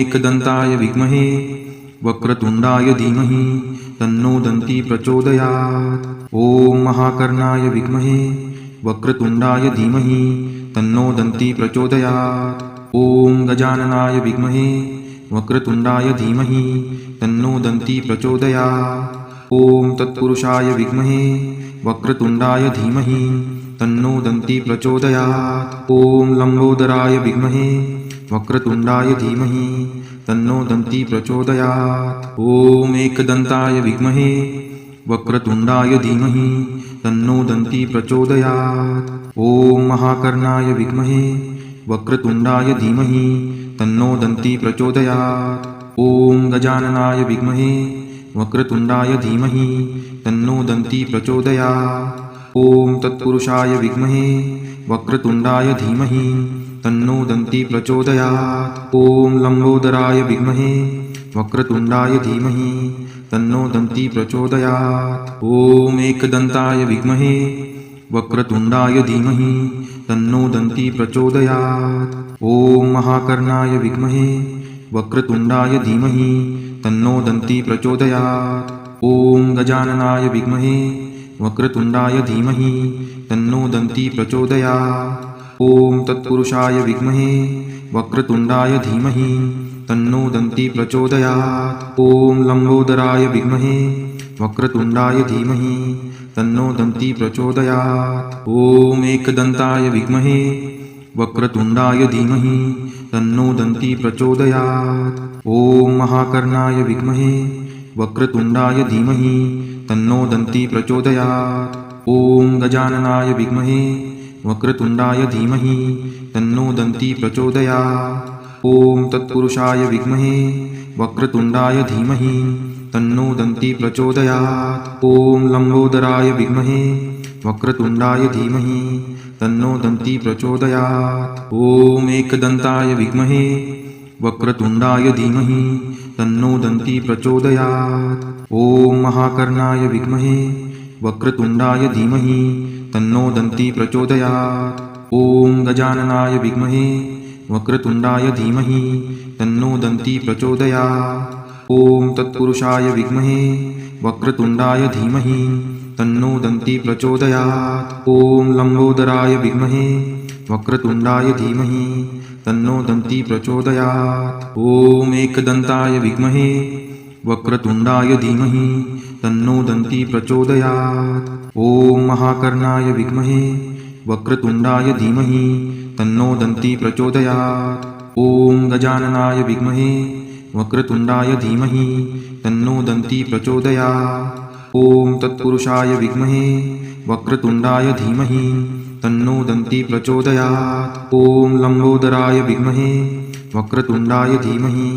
एकदन्ताय विद्महे वक्रतुण्डाय धीमहि तन्नो दन्ती प्रचोदयात्। ॐ महाकर्णाय विद्महे वक्रतुण्डाय धीमहि तन्नो दन्ती प्रचोदयात्। ॐ गजाननाय विद्महे वक्रतुण्डाय धीमहि तन्नो दन्ती प्रचोदयात्। ॐ तत्पुरुषाय विद्महे वक्रतुण्डाय धीमहि तन्नो दन्ती प्रचोदयात्। ॐ लम्बोदराय विद्महे वक्रतुण्डाय धीमहि तन्नो दन्ती प्रचोदयात्। ॐ एकदन्ताय विद्महे वक्रतुण्डाय धीमहि तन्नो दन्ती प्रचोदयात्। ॐ महाकर्णाय विद्महे वक्रतुण्डाय धीमहि तन्नो दन्ती प्रचोदयात्। ॐ गजाननाय विद्महे वक्रतुण्डाय धीमहि तन्नो दन्ती प्रचोदयात्। ॐ तत्पुरुषाय विद्महे वक्रतुण्डाय धीमहि तन्नो दन्ती प्रचोदयात्। ॐ लम्बोदराय विद्महे वक्रतुण्डाय धीमहि तन्नो दन्ती प्रचोदयात्। ॐ एकदन्ताय विद्महे वक्रतुण्डाय धीमहि तन्नो दन्ती प्रचोदयात्। ॐ महाकर्णाय विद्महे वक्रतुण्डाय धीमहि तन्नो दन्ती प्रचोदयात्। ॐ गजाननाय विद्महे वक्रतुण्डाय धीमहि तन्नो दन्ती प्रचोदयात्। ॐ तत्पुरुषाय विद्महे वक्रतुण्डाय धीमहि तन्नो दन्ती प्रचोदयात्। ॐ लम्बोदराय विद्महे वक्रतुण्डाय धीमहि तन्नो दन्ती प्रचोदयात्। ॐ एकदन्ताय विद्महे वक्रतुण्डाय धीमहि तन्नो दन्ती प्रचोदयात्। ॐ महाकर्णाय विद्महे वक्रतुण्डाय धीमहि तन्नो दन्ती प्रचोदयात्। ॐ गजाननाय विद्महे वक्रतुण्डाय धीमहि तन्नो दन्ती प्रचोदयात्। ॐ तत्पुरुषाय विद्महे वक्रतुण्डाय धीमहि तन्नो दन्ती प्रचोदयात्। ॐ लम्बोदराय विद्महे वक्रतुण्डाय धीमहि तन्नो दन्ती प्रचोदयात्। ॐ एकदन्ताय विद्महे वक्रतुण्डाय धीमहि तन्नो दन्ती प्रचोदयात्। ॐ महाकर्णाय विद्महे वक्रतुण्डाय धीमहि तन्नो दन्ती प्रचोदयात्। ॐ गजाननाय विद्महे वक्रतुण्डाय धीमहि तन्नो दन्ती प्रचोदयात्। ॐ तत्पुरुषाय विद्महे वक्रतुण्डाय धीमहि तन्नो दन्ती प्रचोदयात्। ॐ लम्बोदराय विद्महे वक्रतुण्डाय धीमहि तन्नो दन्ती प्रचोदयात्। ॐ एकदन्ताय विद्महे वक्रतुण्डाय धीमहि तन्नो दन्ती प्रचोदयात्। ॐ महाकर्णाय विद्महे वक्रतुण्डाय धीमहि तन्नो दन्ती प्रचोदयात्। ॐ गजाननाय विद्महे वक्रतुण्डाय धीमहि तन्नो दन्ती प्रचोदयात्। ॐ तत्पुरुषाय विद्महे वक्रतुण्डाय धीमहि तन्नो दन्ती प्रचोदयात्। ॐ लम्बोदराय विद्महे वक्रतुण्डाय धीमहि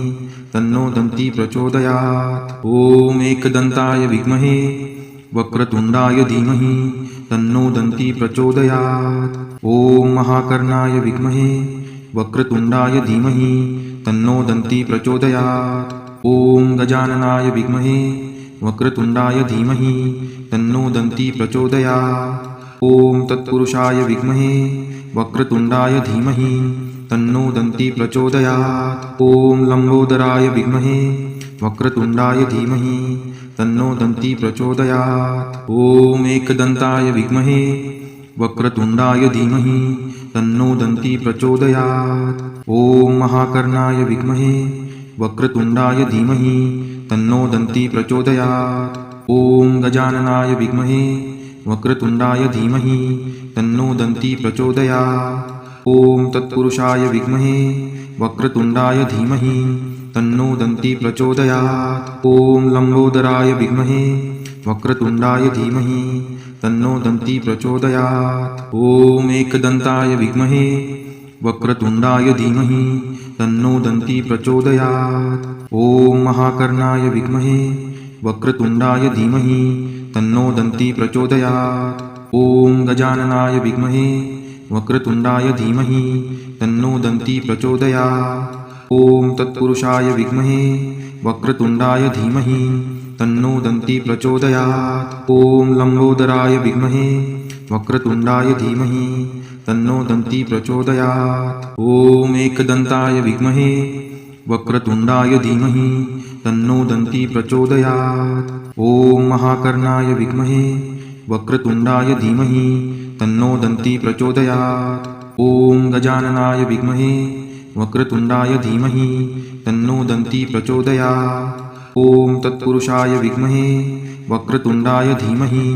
तन्नो दन्ती प्रचोदयात्। ॐ एकदन्ताय विद्महे वक्रतुण्डाय धीमहि तन्नो दन्ती प्रचोदयात्। ॐ महाकर्णाय विद्महे वक्रतुण्डाय धीमहि तन्नो दन्ती प्रचोदयात्। ॐ गजाननाय विद्महे वक्रतुण्डाय धीमहि तन्नो दन्ती प्रचोदयात्। ॐ तत्पुरुषाय विद्महे वक्रतुण्डाय धीमहि तन्नो दन्ती प्रचोदयात्। ॐ लम्बोदराय विद्महे वक्रतुण्डाय धीमहि तन्नो दन्ती प्रचोदयात्। ॐ एकदन्ताय विद्महे वक्रतुण्डाय धीमहि तन्नो दन्ती प्रचोदयात्। ॐ महाकर्णाय विद्महे वक्रतुण्डाय धीमहि तन्नो दन्ती प्रचोदयात्। ॐ गजाननाय विद्महे वक्रतुण्डाय धीमहि तन्नो दन्ती प्रचोदयात्। ॐ तत्पुरुषाय विद्महे वक्रतुण्डाय धीमहि तन्नो दन्ती प्रचोदयात्। ॐ लम्बोदराय विद्महे वक्रतुण्डाय धीमहि तन्नो दन्ती प्रचोदयात्। ॐ एकदन्ताय विद्महे वक्रतुण्डाय धीमहि तन्नो दन्ती प्रचोदयात्। ॐ महाकर्णाय विद्महे वक्रतुण्डाय धीमहि तन्नो दन्ती प्रचोदयात्। ॐ गजाननाय विद्महे वक्रतुण्डाय धीमहि तन्नो दन्ती प्रचोदयात्। ॐ तत्पुरुषाय विद्महे वक्रतुण्डाय धीमहि तन्नो दन्ती प्रचोदयात्। ॐ लम्बोदराय विद्महे वक्रतुण्डाय धीमहि तन्नो दन्ती प्रचोदयात्। ॐ एकदन्ताय विद्महे वक्रतुण्डाय धीमहि तन्नो दन्ती प्रचोदयात्। ॐ महाकर्णाय विद्महे वक्रतुण्डाय धीमहि तन्नो दन्ती प्रचोदयात्। ॐ गजाननाय विद्महे वक्रतुण्डाय धीमहि तन्नो दन्ती प्रचोदयात्। ॐ तत्पुरुषाय विद्महे वक्रतुण्डाय धीमहि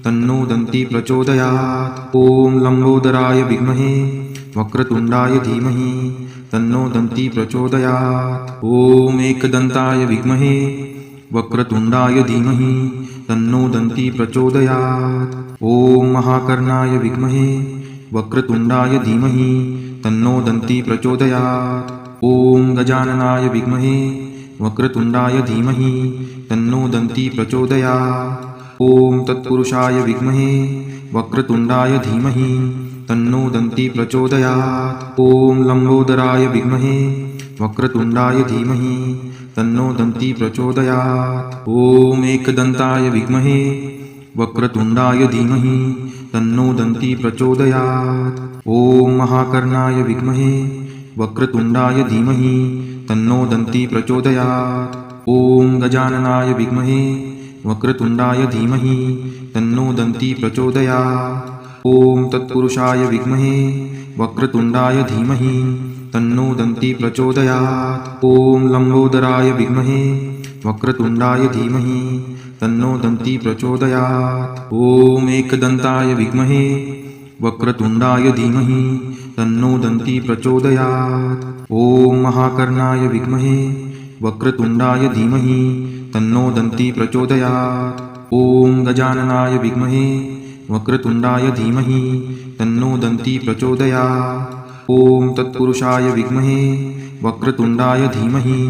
तन्नो दन्ती प्रचोदयात्। ॐ लम्बोदराय विद्महे वक्रतुण्डाय धीमहि तन्नो दन्ती प्रचोदयात्। ॐ एकदन्ताय विद्महे वक्रतुण्डाय धीमहि तन्नो दन्ती प्रचोदयात्। ॐ महाकर्णाय विद्महे वक्रतुण्डाय धीमहि तन्नो दन्ती प्रचोदयात्। ॐ गजाननाय विद्महे वक्रतुण्डाय धीमहि तन्नो दन्ती प्रचोदयात्। ॐ तत्पुरुषाय विद्महे वक्रतुण्डाय धीमहि तन्नो दन्ती प्रचोदयात्। ॐ लम्बोदराय विद्महे वक्रतुण्डाय धीमहि तन्नो दन्ती प्रचोदयात्। ॐ एकदन्ताय विद्महे वक्रतुण्डाय धीमहि तन्नो दन्ती प्रचोदयात्। ॐ महाकर्णाय विद्महे वक्रतुण्डाय धीमहि तन्नो दन्ती प्रचोदयात्। ॐ गजाननाय विद्महे वक्रतुण्डाय धीमहि तन्नो दन्ती प्रचोदयात्। ॐ तत्पुरुषाय विद्महे वक्रतुण्डाय धीमहि तन्नो दन्ती प्रचोदयात्। ॐ लम्बोदराय विद्महे वक्रतुण्डाय धीमहि तन्नो दन्ती प्रचोदयात्। ॐ एकदन्ताय विद्महे वक्रतुण्डाय धीमहि तन्नो दन्ती प्रचोदयात्। ॐ महाकर्णाय विद्महे वक्रतुण्डाय धीमहि तन्नो दन्ती प्रचोदयात्। ॐ गजाननाय विद्महे वक्रतुण्डाय धीमहि तन्नो दन्ती प्रचोदयात्। ॐ तत्पुरुषाय विद्महे वक्रतुण्डाय धीमहि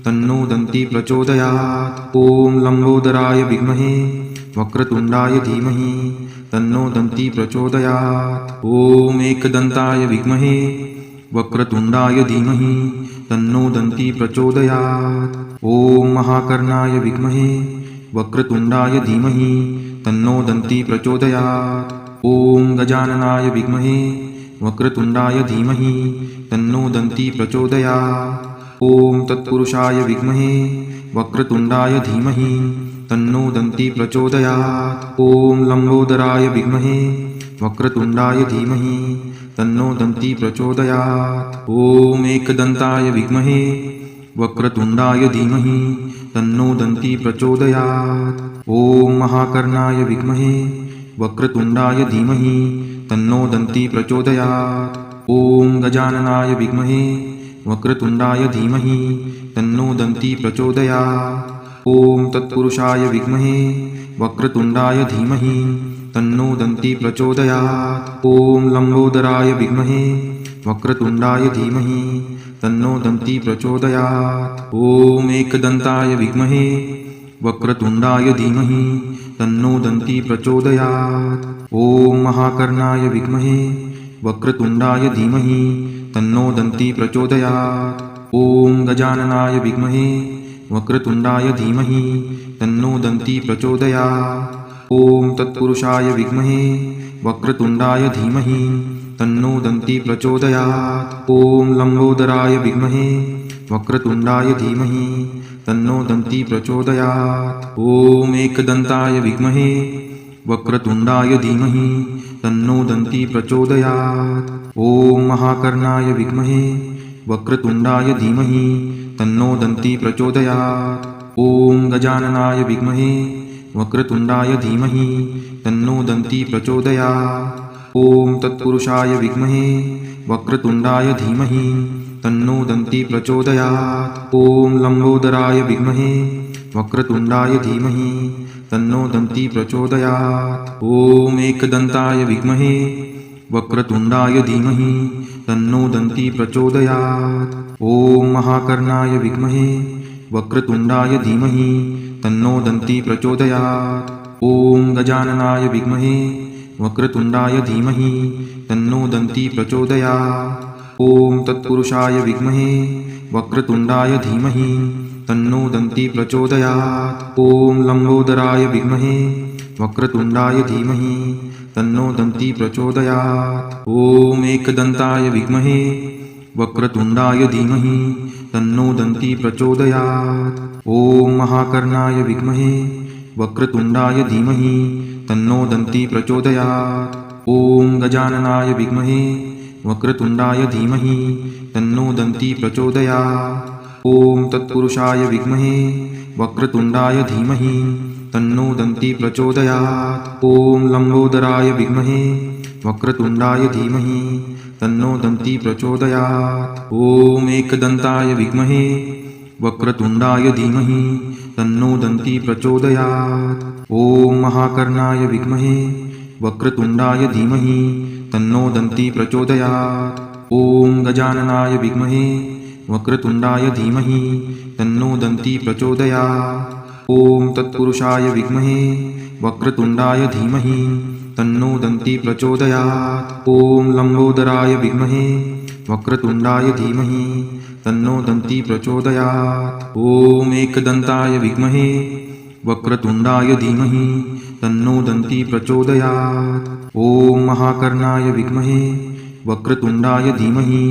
तन्नो दन्ती प्रचोदयात्। ॐ लम्बोदराय विद्महे वक्रतुण्डाय धीमहि तन्नो दन्ती प्रचोदयात्। ॐ एकदन्ताय विद्महे वक्रतुण्डाय धीमहि तन्नो दन्ती प्रचोदयात्। ॐ महाकर्णाय विद्महे वक्रतुण्डाय धीमहि तन्नो दन्ती प्रचोदयात्। ॐ गजाननाय विद्महे वक्रतुण्डाय धीमहि तन्नो दन्ती प्रचोदयात्। ॐ तत्पुरुषाय विद्महे वक्रतुण्डाय धीमहि तन्नो दन्ती प्रचोदयात्। ॐ लम्बोदराय विद्महे वक्रतुण्डाय धीमहि तन्नो दन्ती प्रचोदयात्। ॐ एकदन्ताय विद्महे वक्रतुण्डाय धीमहि तन्नो दन्ती प्रचोदयात्। ॐ महाकर्णाय विद्महे वक्रतुण्डाय धीमहि तन्नो दन्ती प्रचोदयात्। ॐ गजाननाय विद्महे वक्रतुण्डाय धीमहि तन्नो दन्ती प्रचोदयात्। ॐ तत्पुरुषाय विद्महे वक्रतुण्डाय धीमहि तन्नो दन्ती प्रचोदयात्। ॐ लम्बोदराय विद्महे वक्रतुण्डाय धीमहि तन्नो दन्ती प्रचोदयात्। ॐ एकदन्ताय विद्महे वक्रतुण्डाय धीमहि तन्नो दन्ती प्रचोदयात्। ॐ महाकर्णाय विद्महे वक्रतुण्डाय धीमहि तन्नो दन्ती प्रचोदयात्। ॐ गजाननाय विद्महे वक्रतुण्डाय धीमहि तन्नो दन्ती प्रचोदयात्। ॐ तत्पुरुषाय विद्महे वक्रतुण्डाय धीमहि तन्नो दन्ती प्रचोदयात्। ॐ लम्बोदराय विद्महे वक्रतुण्डाय धीमहि तन्नो दन्ती प्रचोदयात्। ॐ एकदन्ताय विद्महे वक्रतुण्डाय धीमहि तन्नो दन्ती प्रचोदयात्। ॐ महाकर्णाय विद्महे वक्रतुण्डाय धीमहि तन्नो दन्ती प्रचोदयात्। ॐ गजाननाय विद्महे वक्रतुण्डाय धीमहि तन्नो दन्ती प्रचोदयात्। ॐ तत्पुरुषाय विद्महे वक्रतुण्डाय धीमहि तन्नो दन्ती प्रचोदयात्। ॐ लम्बोदराय विद्महे वक्रतुण्डाय धीमहि तन्नो दन्ती प्रचोदयात्। ॐ एकदन्ताय विद्महे वक्रतुण्डाय धीमहि तन्नो दन्ती प्रचोदयात्। ॐ महाकर्णाय विद्महे वक्रतुण्डाय धीमहि तन्नो दन्ती प्रचोदयात्। ॐ गजाननाय विद्महे वक्रतुण्डाय धीमहि तन्नो दन्ती प्रचोदयात्। ॐ तत्पुरुषाय विद्महे वक्रतुण्डाय धीमहि तन्नो दन्ती प्रचोदयात्। ॐ लम्बोदराय विद्महे वक्रतुण्डाय धीमहि तन्नो दन्ती प्रचोदयात्। ॐ एकदन्ताय विद्महे वक्रतुण्डाय धीमहि तन्नो दन्ती प्रचोदयात्। ॐ महाकर्णाय विद्महे वक्रतुण्डाय धीमहि तन्नो दन्ती प्रचोदयात्। ॐ गजाननाय विद्महे वक्रतुण्डाय धीमहि तन्नो दन्ती प्रचोदयात्। ॐ तत्पुरुषाय विद्महे वक्रतुण्डाय धीमहि तन्नो दन्ती प्रचोदयात्। ॐ लम्बोदराय विद्महे वक्रतुण्डाय धीमहि तन्नो दन्ती प्रचोदयात्। ॐ एकदन्ताय विद्महे वक्रतुण्डाय धीमहि तन्नो दन्ती प्रचोदयात्। ॐ महाकर्णाय विद्महे वक्रतुण्डाय धीमहि तन्नो दन्ती प्रचोदयात्। ॐ गजाननाय विद्महे वक्रतुण्डाय धीमहि तन्नो दन्ती प्रचोदयात्। ॐ तत्पुरुषाय विद्महे वक्रतुण्डाय धीमहि तन्नो दन्ती प्रचोदयात्। ॐ लम्बोदराय विद्महे वक्रतुण्डाय धीमहि तन्नो दन्ती प्रचोदयात्। ॐ एकदन्ताय विद्महे वक्रतुण्डाय धीमहि तन्नो दन्ती प्रचोदयात्। ॐ महाकर्णाय विद्महे वक्रतुण्डाय धीमहि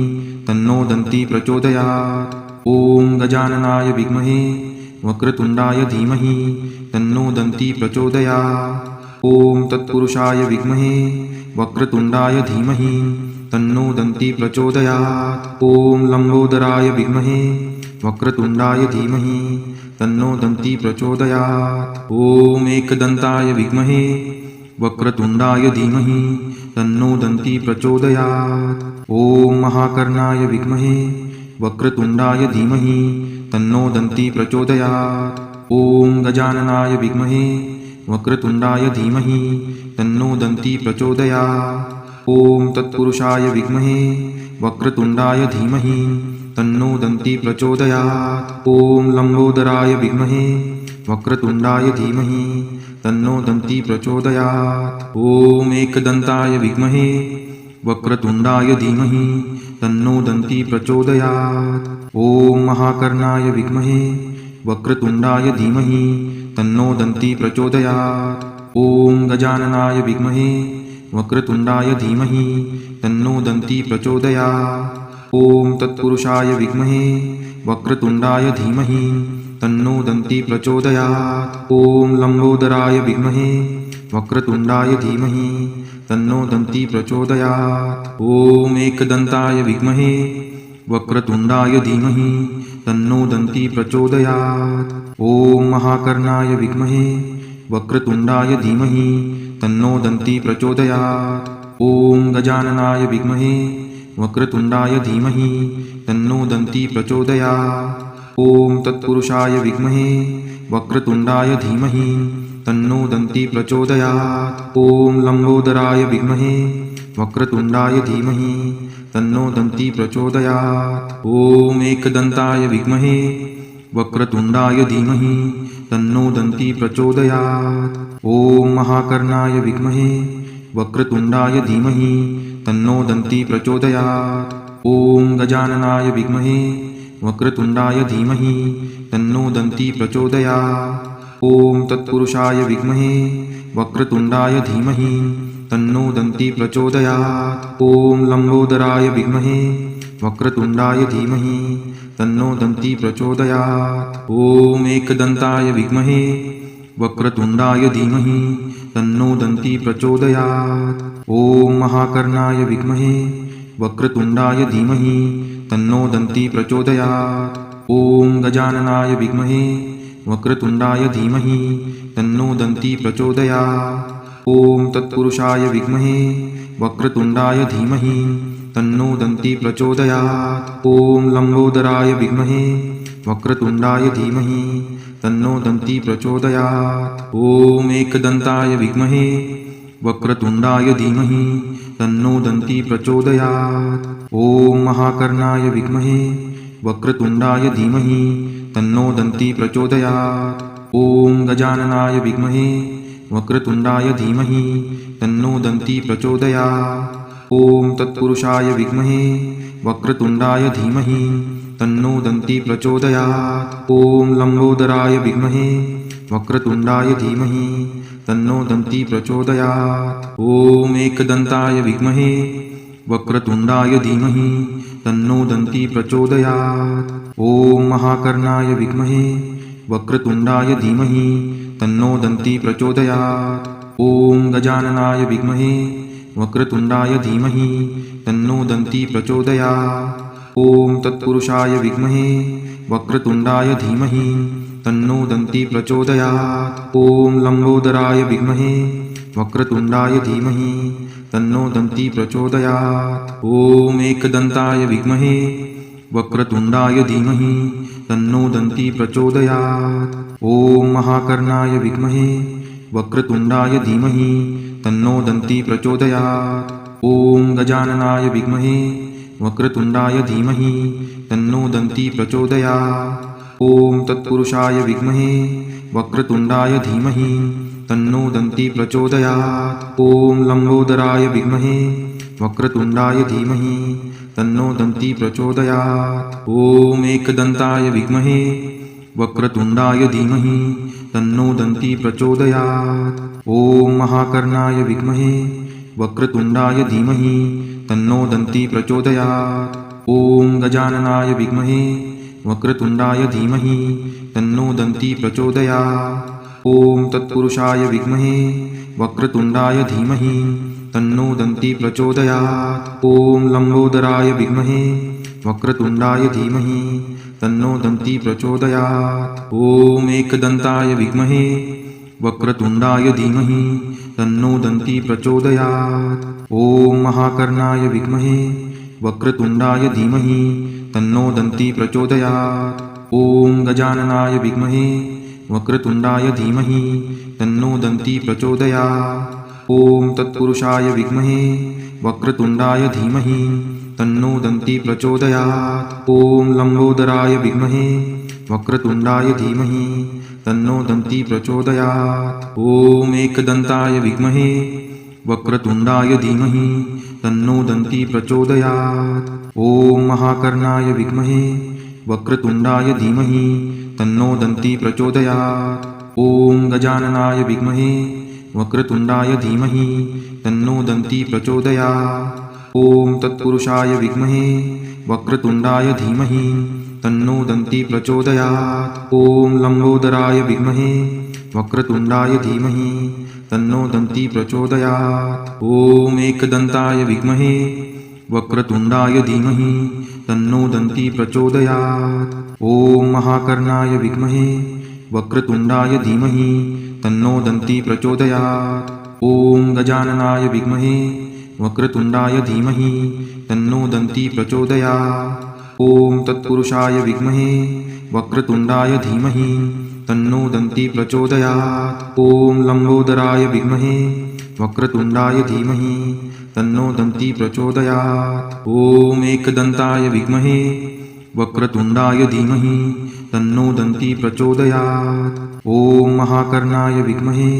तन्नो दन्ती प्रचोदयात्। ॐ गजाननाय विद्महे वक्रतुण्डाय धीमहि तन्नो दन्ती प्रचोदयात्। ॐ तत्पुरुषाय विद्महे वक्रतुण्डाय धीमहि तन्नो दन्ती प्रचोदयात्। ॐ लम्बोदराय विद्महे वक्रतुण्डाय धीमहि तन्नो दन्ती प्रचोदयात्। ॐ एकदन्ताय विद्महे वक्रतुण्डाय धीमहि तन्नो दन्ती प्रचोदयात्। ॐ महाकर्णाय विद्महे वक्रतुण्डाय धीमहि तन्नो दन्ती प्रचोदयात्। ॐ गजाननाय विद्महे वक्रतुण्डाय धीमहि तन्नो दन्ती प्रचोदयात्। ॐ तत्पुरुषाय विद्महे वक्रतुण्डाय धीमहि तन्नो दन्ती प्रचोदयात्। ॐ लम्बोदराय विद्महे वक्रतुण्डाय धीमहि तन्नो दन्ती प्रचोदयात्। ॐ एकदन्ताय विद्महे वक्रतुण्डाय धीमहि तन्नो दन्ती प्रचोदयात्। ॐ महाकर्णाय विद्महे वक्रतुण्डाय धीमहि तन्नो दन्ती प्रचोदयात्। ॐ गजाननाय विद्महे वक्रतुण्डाय धीमहि तन्नो दन्ती प्रचोदयात्। ॐ तत्पुरुषाय विद्महे वक्रतुण्डाय धीमहि तन्नो दन्ती प्रचोदयात्। ॐ लम्बोदराय विद्महे वक्रतुण्डाय धीमहि तन्नो दन्ती प्रचोदयात्। ॐ एकदन्ताय विद्महे वक्रतुण्डाय धीमहि तन्नो दन्ती प्रचोदयात्। ॐ महाकर्णाय विद्महे वक्रतुण्डाय धीमहि तन्नो दन्ती प्रचोदयात्। ॐ गजाननाय विद्महे वक्रतुण्डाय धीमहि तन्नो दन्ती प्रचोदयात्। ॐ तत्पुरुषाय विद्महे वक्रतुण्डाय धीमहि तन्नो दन्ती प्रचोदयात्। ॐ लम्बोदराय विद्महे वक्रतुण्डाय धीमहि तन्नो दन्ती प्रचोदयात्। ॐ एकदन्ताय विद्महे वक्रतुण्डाय धीमहि तन्नो दन्ती प्रचोदयात्। ॐ महाकर्णाय विद्महे वक्रतुण्डाय धीमहि तन्नो दन्ती प्रचोदयात्। ॐ गजाननाय विद्महे वक्रतुण्डाय धीमहि तन्नो दन्ती प्रचोदयात्। ॐ तत्पुरुषाय विद्महे वक्रतुण्डाय धीमहि तन्नो दन्ती प्रचोदयात्। ॐ लम्बोदराय विद्महे वक्रतुण्डाय धीमहि तन्नो दन्ती प्रचोदयात्। ॐ एकदन्ताय विद्महे वक्रतुण्डाय धीमहि तन्नो दन्ती प्रचोदयात्। ॐ महाकर्णाय विद्महे वक्रतुण्डाय धीमहि तन्नो दन्ती प्रचोदयात्। ॐ गजाननाय विद्महे वक्रतुण्डाय धीमहि तन्नो दन्ती प्रचोदयात्। ॐ तत्पुरुषाय विद्महे वक्रतुण्डाय धीमहि तन्नो दन्ती प्रचोदयात्। ॐ लम्बोदराय विद्महे वक्रतुण्डाय धीमहि तन्नो दन्ती प्रचोदयात्। ॐ एकदन्ताय विद्महे वक्रतुण्डाय धीमहि तन्नो दन्ती प्रचोदयात्। ॐ महाकर्णाय विद्महे वक्रतुण्डाय धीमहि तन्नो दन्ती प्रचोदयात्। ॐ गजाननाय विद्महे वक्रतुण्डाय धीमहि तन्नो दन्ती प्रचोदयात्। ॐ तत्पुरुषाय विद्महे वक्रतुण्डाय धीमहि तन्नो दन्ती प्रचोदयात्। ॐ लम्बोदराय विद्महे वक्रतुण्डाय धीमहि तन्नो दन्ती प्रचोदयात्। ॐ एकदन्ताय विद्महे वक्रतुण्डाय धीमहि तन्नो दन्ती प्रचोदयात्। ॐ महाकर्णाय विद्महे वक्रतुण्डाय धीमहि तन्नो दन्ती प्रचोदयात्। ॐ गजाननाय विद्महे वक्रतुण्डाय धीमहि तन्नो दन्ती प्रचोदयात्। ॐ तत्पुरुषाय विद्महे वक्रतुण्डाय धीमहि तन्नो दन्ती प्रचोदयात्। ॐ लम्बोदराय विद्महे वक्रतुण्डाय धीमहि तन्नो दन्ती प्रचोदयात्। ॐ एकदन्ताय विद्महे वक्रतुण्डाय धीमहि तन्नो दन्ती प्रचोदयात्। ॐ महाकर्णाय विद्महे वक्रतुण्डाय धीमहि तन्नो दन्ती प्रचोदयात्। ॐ गजाननाय विद्महे वक्रतुण्डाय धीमहि तन्नो दन्ती प्रचोदयात्। ॐ तत्पुरुषाय विद्महे वक्रतुण्डाय धीमहि तन्नो दन्ती प्रचोदयात्। ॐ लम्बोदराय विद्महे वक्रतुण्डाय धीमहि तन्नो दन्ती प्रचोदयात्। ॐ एकदन्ताय विद्महे वक्रतुण्डाय धीमहि तन्नो दन्ती प्रचोदयात्। ॐ महाकर्णाय विद्महे वक्रतुण्डाय धीमहि तन्नो दन्ती प्रचोदयात्। ॐ गजाननाय विद्महे वक्रतुण्डाय धीमहि तन्नो दन्ती प्रचोदयात्। ॐ तत्पुरुषाय विद्महे वक्रतुण्डाय धीमहि तन्नो दन्ती प्रचोदयात्। ॐ लम्बोदराय विद्महे वक्रतुण्डाय धीमहि तन्नो दन्ती प्रचोदयात्। ॐ एकदन्ताय विद्महे वक्रतुण्डाय धीमहि तन्नो दन्ती प्रचोदयात्। ॐ महाकर्णाय विद्महे वक्रतुण्डाय धीमहि तन्नो दन्ती प्रचोदयात्। ॐ गजाननाय विद्महे वक्रतुण्डाय धीमहि तन्नो दन्ती प्रचोदयात्। ॐ तत्पुरुषाय विद्महे वक्रतुण्डाय धीमहि तन्नो दन्ती प्रचोदयात्। ॐ लम्बोदराय विद्महे वक्रतुण्डाय धीमहि तन्नो दन्ती प्रचोदयात्। ॐ एकदन्ताय विद्महे वक्रतुण्डाय धीमहि तन्नो दन्ती प्रचोदयात्। ॐ महाकर्णाय विद्महे वक्रतुण्डाय धीमहि तन्नो दन्ती प्रचोदयात्। ॐ गजाननाय विद्महे वक्रतुण्डाय धीमहि तन्नो दन्ती प्रचोदयात्। ॐ तत्पुरुषाय विद्महे वक्रतुण्डाय धीमहि तन्नो दन्ती प्रचोदयात्। ॐ लम्बोदराय विद्महे वक्रतुण्डाय धीमहि तन्नो दन्ती प्रचोदयात्। ॐ एकदन्ताय विद्महे वक्रतुण्डाय धीमहि तन्नो दन्ती प्रचोदयात्। ॐ महाकर्णाय विद्महे वक्रतुण्डाय धीमहि तन्नो दन्ती प्रचोदयात्। ॐ गजाननाय विद्महे वक्रतुण्डाय धीमहि तन्नो दन्ती प्रचोदयात्। ॐ तत्पुरुषाय विद्महे वक्रतुण्डाय धीमहि तन्नो दन्ती प्रचोदयात्। ॐ लम्बोदराय विद्महे वक्रतुण्डाय धीमहि तन्नो दन्ती प्रचोदयात्। ॐ एकदन्ताय विद्महे वक्रतुण्डाय धीमहि तन्नो दन्ती प्रचोदयात्। ॐ महाकर्णाय विद्महे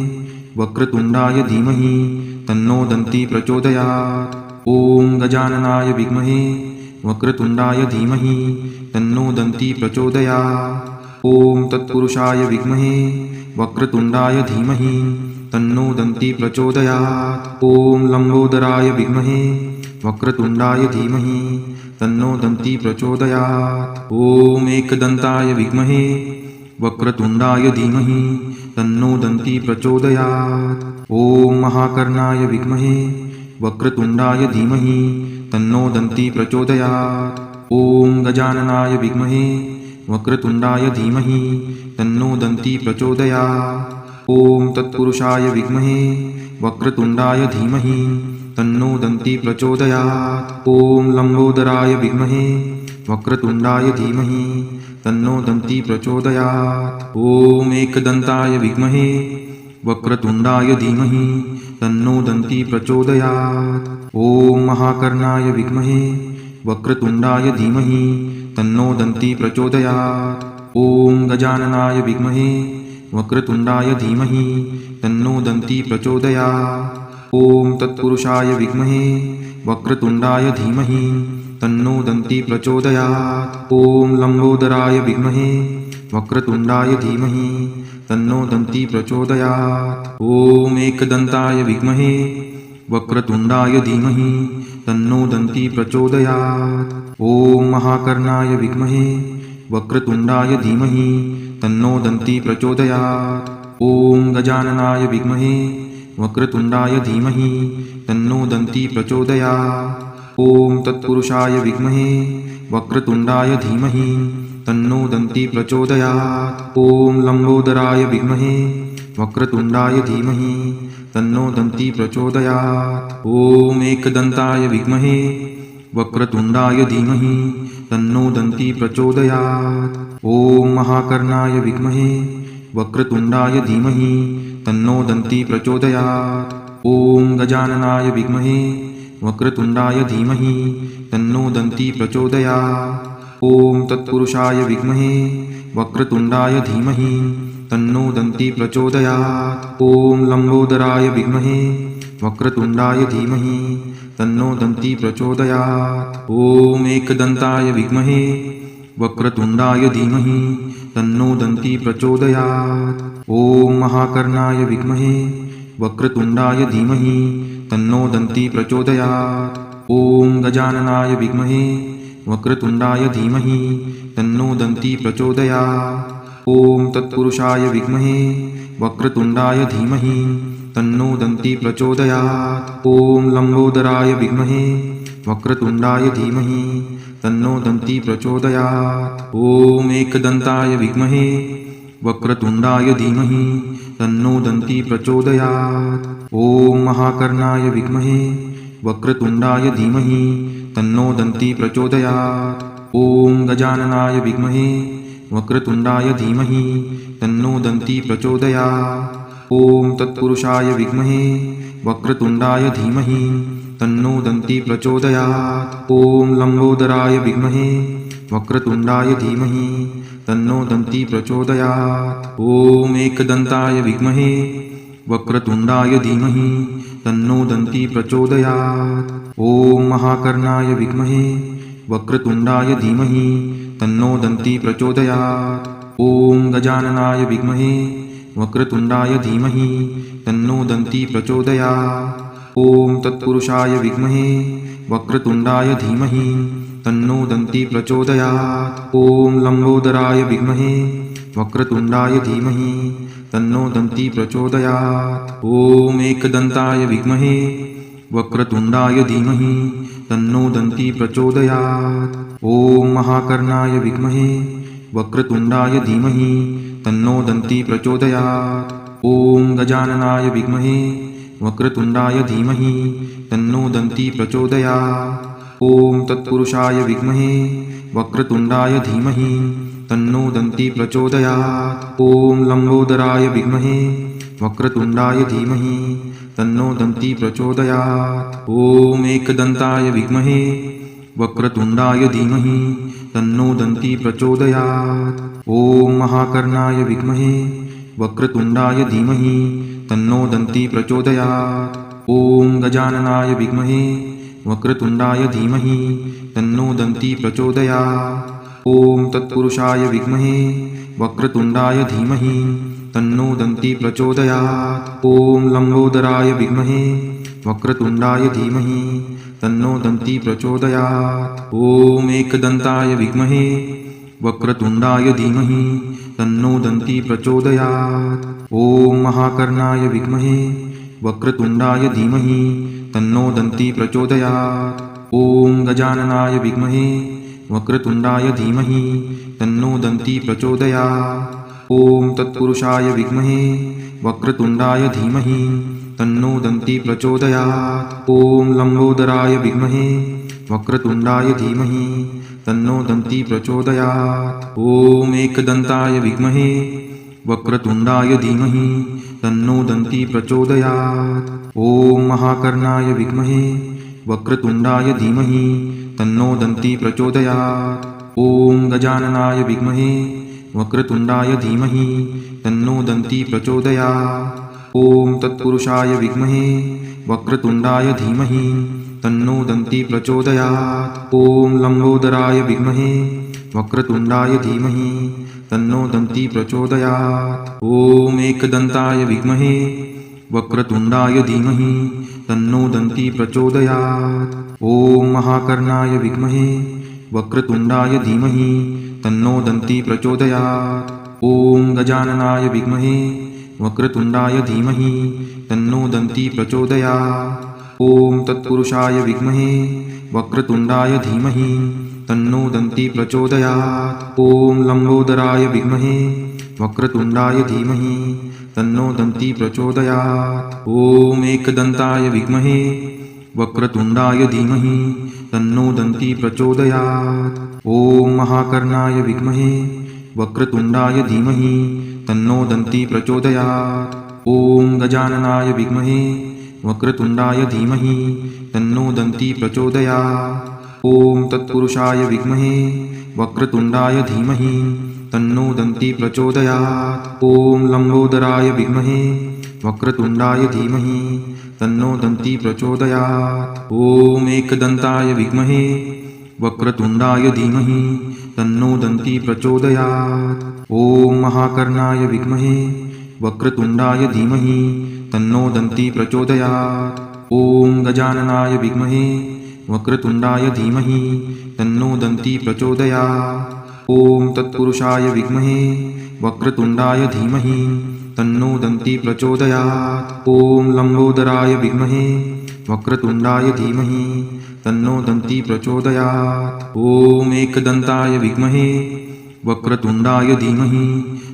वक्रतुण्डाय धीमहि तन्नो दन्ती प्रचोदयात्। ॐ गजाननाय विद्महे वक्रतुण्डाय धीमहि तन्नो दन्ती प्रचोदयात्। ॐ तत्पुरुषाय विद्महे वक्रतुण्डाय धीमहि तन्नो दन्ती प्रचोदयात्। ॐ लम्बोदराय विद्महे वक्रतुण्डाय धीमहि तन्नो दन्ती प्रचोदयात्। ॐ एकदन्ताय विद्महे वक्रतुण्डाय धीमहि तन्नो दन्ती प्रचोदयात्। ॐ महाकर्णाय विद्महे वक्रतुण्डाय धीमहि तन्नो दन्ती प्रचोदयात्। ॐ गजाननाय विद्महे वक्रतुण्डाय धीमहि तन्नो दन्ती प्रचोदयात्। ॐ तत्पुरुषाय विद्महे वक्रतुण्डाय धीमहि तन्नो दन्ती प्रचोदयात्। ॐ लम्बोदराय विद्महे वक्रतुण्डाय धीमहि तन्नो दन्ती प्रचोदयात्। ॐ एकदन्ताय विद्महे वक्रतुण्डाय धीमहि तन्नो दन्ती प्रचोदयात्। ॐ महाकर्णाय विद्महे वक्रतुण्डाय धीमहि तन्नो दन्ती प्रचोदयात्। ॐ गजाननाय विद्महे वक्रतुण्डाय धीमहि तन्नो दन्ती प्रचोदयात्। ॐ तत्पुरुषाय विद्महे वक्रतुण्डाय धीमहि तन्नो दन्ती प्रचोदयात्। ॐ लम्बोदराय विद्महे वक्रतुण्डाय धीमहि तन्नो दन्ती प्रचोदयात्। ॐ एकदन्ताय विद्महे वक्रतुण्डाय धीमहि तन्नो दन्ती प्रचोदयात्। ॐ महाकर्णाय विद्महे वक्रतुण्डाय धीमहि तन्नो दन्ती प्रचोदयात्। ॐ गजाननाय विद्महे वक्रतुण्डाय धीमहि तन्नो दन्ती प्रचोदयात्। ॐ तत्पुरुषाय विद्महे वक्रतुण्डाय धीमहि तन्नो दन्ती प्रचोदयात्। ॐ लम्बोदराय विद्महे वक्रतुण्डाय धीमहि तन्नो दन्ती प्रचोदयात्। ॐ एकदन्ताय विद्महे वक्रतुण्डाय धीमहि तन्नो दन्ती प्रचोदयात्। ॐ महाकर्णाय विद्महे वक्रतुण्डाय धीमहि तन्नो दन्ती प्रचोदयात्। ॐ गजाननाय विद्महे वक्रतुण्डाय धीमहि तन्नो दन्ती प्रचोदयात्। ॐ तत्पुरुषाय विद्महे वक्रतुण्डाय धीमहि तन्नो दन्ती प्रचोदयात्। ॐ लम्बोदराय विद्महे वक्रतुण्डाय धीमहि तन्नो दन्ती प्रचोदयात्। ॐ एकदन्ताय विद्महे वक्रतुण्डाय धीमहि तन्नो दन्ती प्रचोदयात्। ॐ महाकर्णाय विद्महे वक्रतुण्डाय धीमहि तन्नो दन्ती प्रचोदयात्। ॐ गजाननाय विद्महे वक्रतुण्डाय धीमहि तन्नो दन्ती प्रचोदयात्। ॐ तत्पुरुषाय विद्महे वक्रतुण्डाय धीमहि तन्नो दन्ती प्रचोदयात्। ॐ लम्बोदराय विद्महे वक्रतुण्डाय धीमहि तन्नो दन्ती प्रचोदयात्। ॐ एकदन्ताय विद्महे वक्रतुण्डाय धीमहि तन्नो दन्ती प्रचोदयात्। ॐ महाकर्णाय विद्महे वक्रतुण्डाय धीमहि तन्नो दन्ती प्रचोदयात्। ॐ गजाननाय विद्महे वक्रतुण्डाय धीमहि तन्नो दन्ती प्रचोदयात्। ॐ तत्पुरुषाय विद्महे वक्रतुण्डाय धीमहि तन्नो दन्ती प्रचोदयात्। ॐ लम्बोदराय विद्महे वक्रतुण्डाय धीमहि तन्नो दन्ती प्रचोदयात्। ॐ एकदन्ताय विद्महे वक्रतुण्डाय धीमहि तन्नो दन्ती प्रचोदयात्। ॐ महाकर्णाय विद्महे वक्रतुण्डाय धीमहि तन्नो दन्ती प्रचोदयात्। ॐ गजाननाय विद्महे वक्रतुण्डाय धीमहि तन्नो दन्ती प्रचोदयात्। ॐ तत्पुरुषाय विद्महे वक्रतुण्डाय धीमहि तन्नो दन्ती प्रचोदयात्। ॐ लम्बोदराय विद्महे वक्रतुण्डाय धीमहि तन्नो दन्ती प्रचोदयात्। ॐ एकदन्ताय विद्महे वक्रतुण्डाय धीमहि तन्नो दन्ती प्रचोदयात्। ॐ महाकर्णाय विद्महे वक्रतुण्डाय धीमहि तन्नो दन्ती प्रचोदयात्। ॐ गजाननाय विद्महे वक्रतुण्डाय धीमहि तन्नो दन्ती प्रचोदयात्। ॐ तत्पुरुषाय विद्महे वक्रतुण्डाय धीमहि तन्नो दन्ती प्रचोदयात्। ॐ लम्बोदराय विद्महे वक्रतुण्डाय धीमहि तन्नो दन्ती प्रचोदयात्। ॐ एकदन्ताय विद्महे वक्रतुण्डाय धीमहि तन्नो दन्ती प्रचोदयात्। ॐ महाकर्णाय विद्महे वक्रतुण्डाय धीमहि तन्नो दन्ती प्रचोदयात्। ॐ गजाननाय विद्महे वक्रतुण्डाय धीमहि तन्नो दन्ती प्रचोदयात्। ॐ तत्पुरुषाय विद्महे वक्रतुण्डाय धीमहि तन्नो दन्ती प्रचोदयात्। ॐ लम्बोदराय विद्महे वक्रतुण्डाय धीमहि तन्नो दन्ती प्रचोदयात्। ॐ एकदन्ताय विद्महे वक्रतुण्डाय धीमहि तन्नो दन्ती प्रचोदयात्। ॐ महाकर्णाय विद्महे वक्रतुण्डाय धीमहि तन्नो दन्ती प्रचोदयात्। ॐ गजाननाय विद्महे वक्रतुण्डाय धीमहि तन्नो दन्ती प्रचोदयात्। ॐ तत्पुरुषाय विद्महे वक्रतुण्डाय धीमहि तन्नो दन्ती प्रचोदयात्। ॐ लम्बोदराय विद्महे वक्रतुण्डाय धीमहि तन्नो दन्ती प्रचोदयात्। ॐ एकदन्ताय विद्महे वक्रतुण्डाय धीमहि तन्नो दन्ती प्रचोदयात्। ॐ महाकर्णाय विद्महे वक्रतुण्डाय धीमहि तन्नो दन्ती प्रचोदयात्। ॐ गजाननाय विद्महे वक्रतुण्डाय धीमहि तन्नो दन्ती प्रचोदयात्। ॐ तत्पुरुषाय विद्महे वक्रतुण्डाय धीमहि तन्नो दन्ती प्रचोदयात्। ॐ लम्बोदराय विद्महे वक्रतुण्डाय धीमहि तन्नो दन्ती प्रचोदयात्। ॐ एकदन्ताय विद्महे वक्रतुण्डाय धीमहि तन्नो दन्ती प्रचोदयात्। ॐ महाकर्णाय विद्महे वक्रतुण्डाय धीमहि तन्नो दन्ती प्रचोदयात्। ॐ गजाननाय विद्महे वक्रतुण्डाय धीमहि तन्नो दन्ती प्रचोदयात्। ॐ तत्पुरुषाय विद्महे वक्रतुण्डाय धीमहि तन्नो दन्ती प्रचोदयात्। ॐ लम्बोदराय विद्महे वक्रतुण्डाय धीमहि तन्नो दन्ती प्रचोदयात्। ॐ एकदन्ताय विद्महे वक्रतुण्डाय धीमहि तन्नो दन्ती प्रचोदयात्। ॐ महाकर्णाय विद्महे वक्रतुण्डाय धीमहि तन्नो दन्ती प्रचोदयात्। ॐ गजाननाय विद्महे वक्रतुण्डाय धीमहि तन्नो दन्ती प्रचोदयात्। ॐ तत्पुरुषाय विद्महे वक्रतुण्डाय धीमहि तन्नो दन्ती प्रचोदयात्। ॐ लम्बोदराय विद्महे वक्रतुण्डाय धीमहि तन्नो दन्ती प्रचोदयात्। ॐ एकदन्ताय विद्महे वक्रतुण्डाय धीमहि तन्नो दन्ती प्रचोदयात्। ॐ महाकर्णाय विद्महे वक्रतुण्डाय धीमहि तन्नो दन्ती प्रचोदयात्। ॐ गजाननाय विद्महे वक्रतुण्डाय धीमहि तन्नो दन्ती प्रचोदयात्। ॐ तत्पुरुषाय विद्महे वक्रतुण्डाय धीमहि तन्नो दन्ती प्रचोदयात्। ॐ लम्बोदराय विद्महे वक्रतुण्डाय धीमहि तन्नो दन्ती प्रचोदयात्। ॐ एकदन्ताय विद्महे वक्रतुण्डाय धीमहि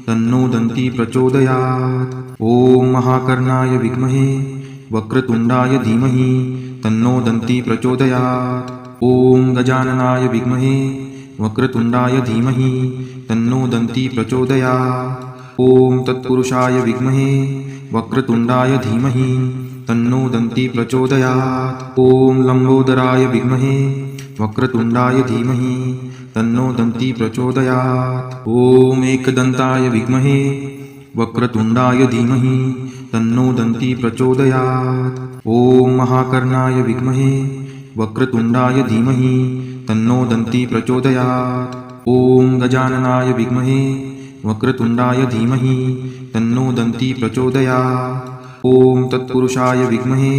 तन्नो दन्ती प्रचोदयात्। ॐ महाकर्णाय विद्महे वक्रतुण्डाय धीमहि तन्नो दन्ती प्रचोदयात्। ॐ गजाननाय विद्महे वक्रतुण्डाय धीमहि तन्नो दन्ती प्रचोदयात्। ॐ तत्पुरुषाय विद्महे वक्रतुण्डाय धीमहि तन्नो दन्ती प्रचोदयात्। ॐ लम्बोदराय विद्महे वक्रतुण्डाय धीमहि तन्नो दन्ती प्रचोदयात्। ॐ एकदन्ताय विद्महे वक्रतुण्डाय धीमहि तन्नो दन्ती प्रचोदयात्। ॐ महाकर्णाय विद्महे वक्रतुण्डाय धीमहि तन्नो दन्ती प्रचोदयात्। ॐ गजाननाय विद्महे वक्रतुण्डाय धीमहि तन्नो दन्ती प्रचोदयात्। ॐ तत्पुरुषाय विद्महे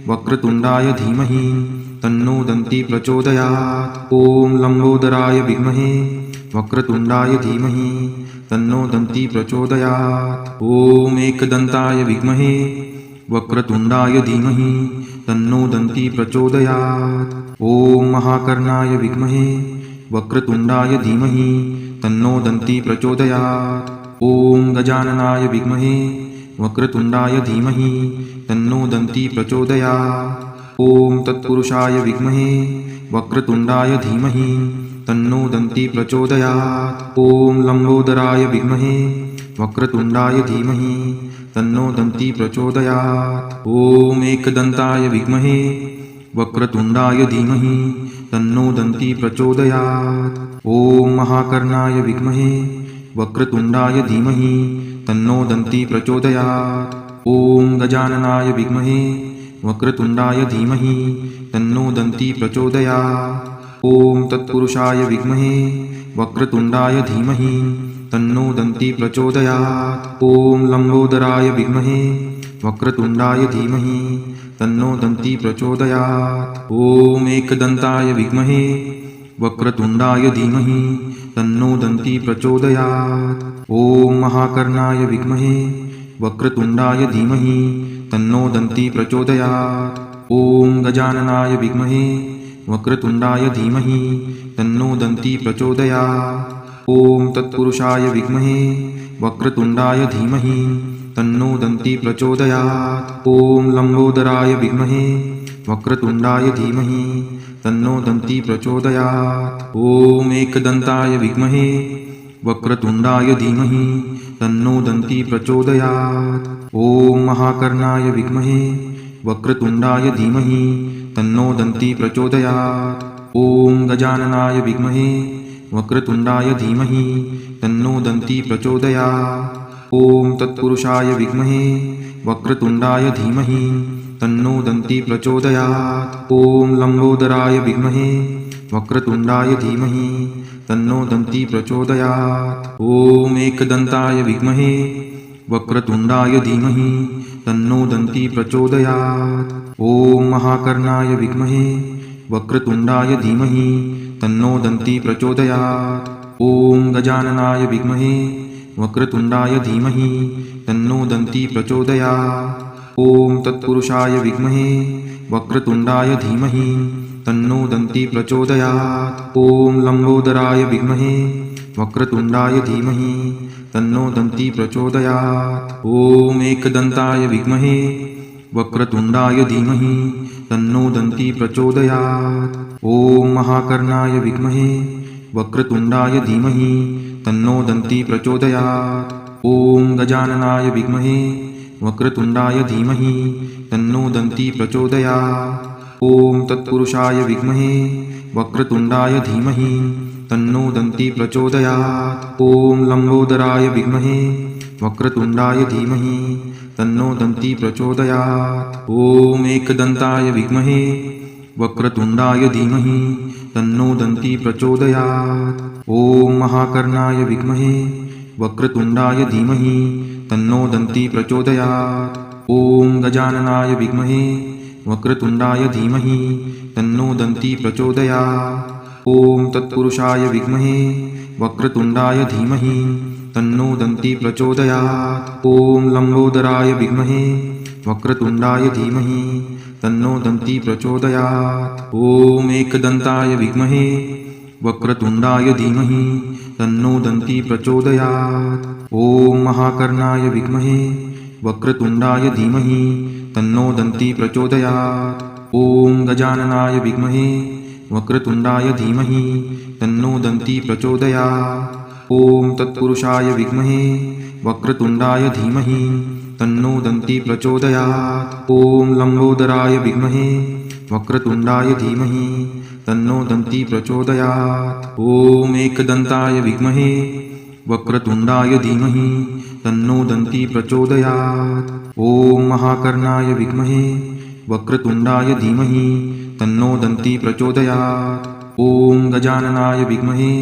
वक्रतुण्डाय धीमहि तन्नो दन्ती प्रचोदयात्। ॐ लम्बोदराय विद्महे वक्रतुण्डाय धीमहि तन्नो दन्ती प्रचोदयात्। ॐ एकदन्ताय विद्महे वक्रतुण्डाय धीमहि तन्नो दन्ती प्रचोदयात्। ॐ महाकर्णाय विद्महे वक्रतुण्डाय धीमहि तन्नो दन्ती प्रचोदयात्। ॐ गजाननाय विद्महे वक्रतुण्डाय धीमहि तन्नो दन्ती प्रचोदयात्। ॐ तत्पुरुषाय विद्महे वक्रतुण्डाय धीमहि तन्नो दन्ती प्रचोदयात्। ॐ लम्बोदराय विद्महे वक्रतुण्डाय धीमहि तन्नो दन्ती प्रचोदयात्। ॐ एकदन्ताय विद्महे वक्रतुण्डाय धीमहि तन्नो दन्ती प्रचोदयात्। ॐ महाकर्णाय विद्महे वक्रतुण्डाय धीमहि तन्नो दन्ती प्रचोदयात्। ॐ गजाननाय विद्महे वक्रतुण्डाय धीमहि तन्नो दन्ती प्रचोदयात्। ॐ तत्पुरुषाय विद्महे वक्रतुण्डाय धीमहि तन्नो दन्ती प्रचोदयात्। ॐ लम्बोदराय विद्महे वक्रतुण्डाय धीमहि तन्नो दन्ती प्रचोदयात्। ॐ एकदन्ताय विद्महे वक्रतुण्डाय धीमहि तन्नो दन्ती प्रचोदयात्। ॐ महाकर्णाय विद्महे वक्रतुण्डाय धीमहि तन्नो दन्ती प्रचोदयात्। ॐ गजाननाय विद्महे वक्रतुण्डाय धीमहि तन्नो दन्ती प्रचोदयात्। ॐ तत्पुरुषाय विद्महे वक्रतुण्डाय धीमहि तन्नो दन्ती प्रचोदयात्। ॐ लम्बोदराय विद्महे वक्रतुण्डाय धीमहि तन्नो दन्ती प्रचोदयात्। ॐ एकदन्ताय विद्महे वक्रतुण्डाय धीमहि तन्नो दन्ती प्रचोदयात्। ॐ महाकर्णाय विद्महे वक्रतुण्डाय धीमहि तन्नो दन्ती प्रचोदयात्। ॐ गजाननाय विद्महे वक्रतुण्डाय धीमहि तन्नो दन्ती प्रचोदयात्। ॐ तत्पुरुषाय विद्महे वक्रतुण्डाय धीमहि तन्नो दन्ती प्रचोदयात्। ॐ लम्बोदराय विद्महे वक्रतुण्डाय धीमहि तन्नो दन्ती प्रचोदयात्। ॐ एकदन्ताय विद्महे वक्रतुण्डाय धीमहि तन्नो दन्ती प्रचोदयात्। ॐ महाकर्णाय विद्महे वक्रतुण्डाय धीमहि तन्नो दन्ती प्रचोदयात्। ॐ गजाननाय विद्महे वक्रतुण्डाय धीमहि तन्नो दन्ती प्रचोदयात्। ॐ तत्पुरुषाय विद्महे वक्रतुण्डाय धीमहि तन्नो दन्ती प्रचोदयात्। ॐ लम्बोदराय विद्महे वक्रतुण्डाय धीमहि तन्नो दन्ती प्रचोदयात्। ॐ एकदन्ताय विद्महे वक्रतुण्डाय धीमहि तन्नो दन्ती प्रचोदयात्। ॐ महाकर्णाय विद्महे वक्रतुण्डाय धीमहि तन्नो दन्ती प्रचोदयात्। ॐ गजाननाय विद्महे वक्रतुण्डाय धीमहि तन्नो दन्ती प्रचोदयात्। ॐ तत्पुरुषाय विद्महे वक्रतुण्डाय धीमहि तन्नो दन्ती प्रचोदयात्। ॐ लम्बोदराय विद्महे वक्रतुण्डाय धीमहि तन्नो दन्ती प्रचोदयात्। ॐ एकदन्ताय विद्महे वक्रतुण्डाय धीमहि तन्नो दन्ती प्रचोदयात्। ॐ महाकर्णाय विद्महे वक्रतुण्डाय धीमहि तन्नो दन्ती प्रचोदयात्। ॐ गजाननाय विद्महे वक्रतुण्डाय धीमहि तन्नो दन्ती प्रचोदयात्। ॐ तत्पुरुषाय विद्महे वक्रतुण्डाय धीमहि तन्नो दन्ती प्रचोदयात्। ॐ लम्बोदराय विद्महे वक्रतुण्डाय धीमहि तन्नो दन्ती प्रचोदयात्। ॐ एकदन्ताय विद्महे वक्रतुण्डाय धीमहि तन्नो दन्ती प्रचोदयात्। ॐ महाकर्णाय विद्महे वक्रतुण्डाय धीमहि तन्नो दन्ती प्रचोदयात्। ॐ गजाननाय विद्महे वक्रतुण्डाय धीमहि तन्नो दन्ती प्रचोदयात्। ॐ तत्पुरुषाय विद्महे वक्रतुण्डाय धीमहि तन्नो दन्ती प्रचोदयात्। ॐ लम्बोदराय विद्महे वक्रतुण्डाय धीमहि तन्नो दन्ती प्रचोदयात्। ॐ एकदन्ताय विद्महे वक्रतुण्डाय धीमहि तन्नो दन्ती प्रचोदयात्। ॐ महाकर्णाय विद्महे वक्रतुण्डाय धीमहि तन्नो दन्ती प्रचोदयात्। ॐ गजाननाय विद्महे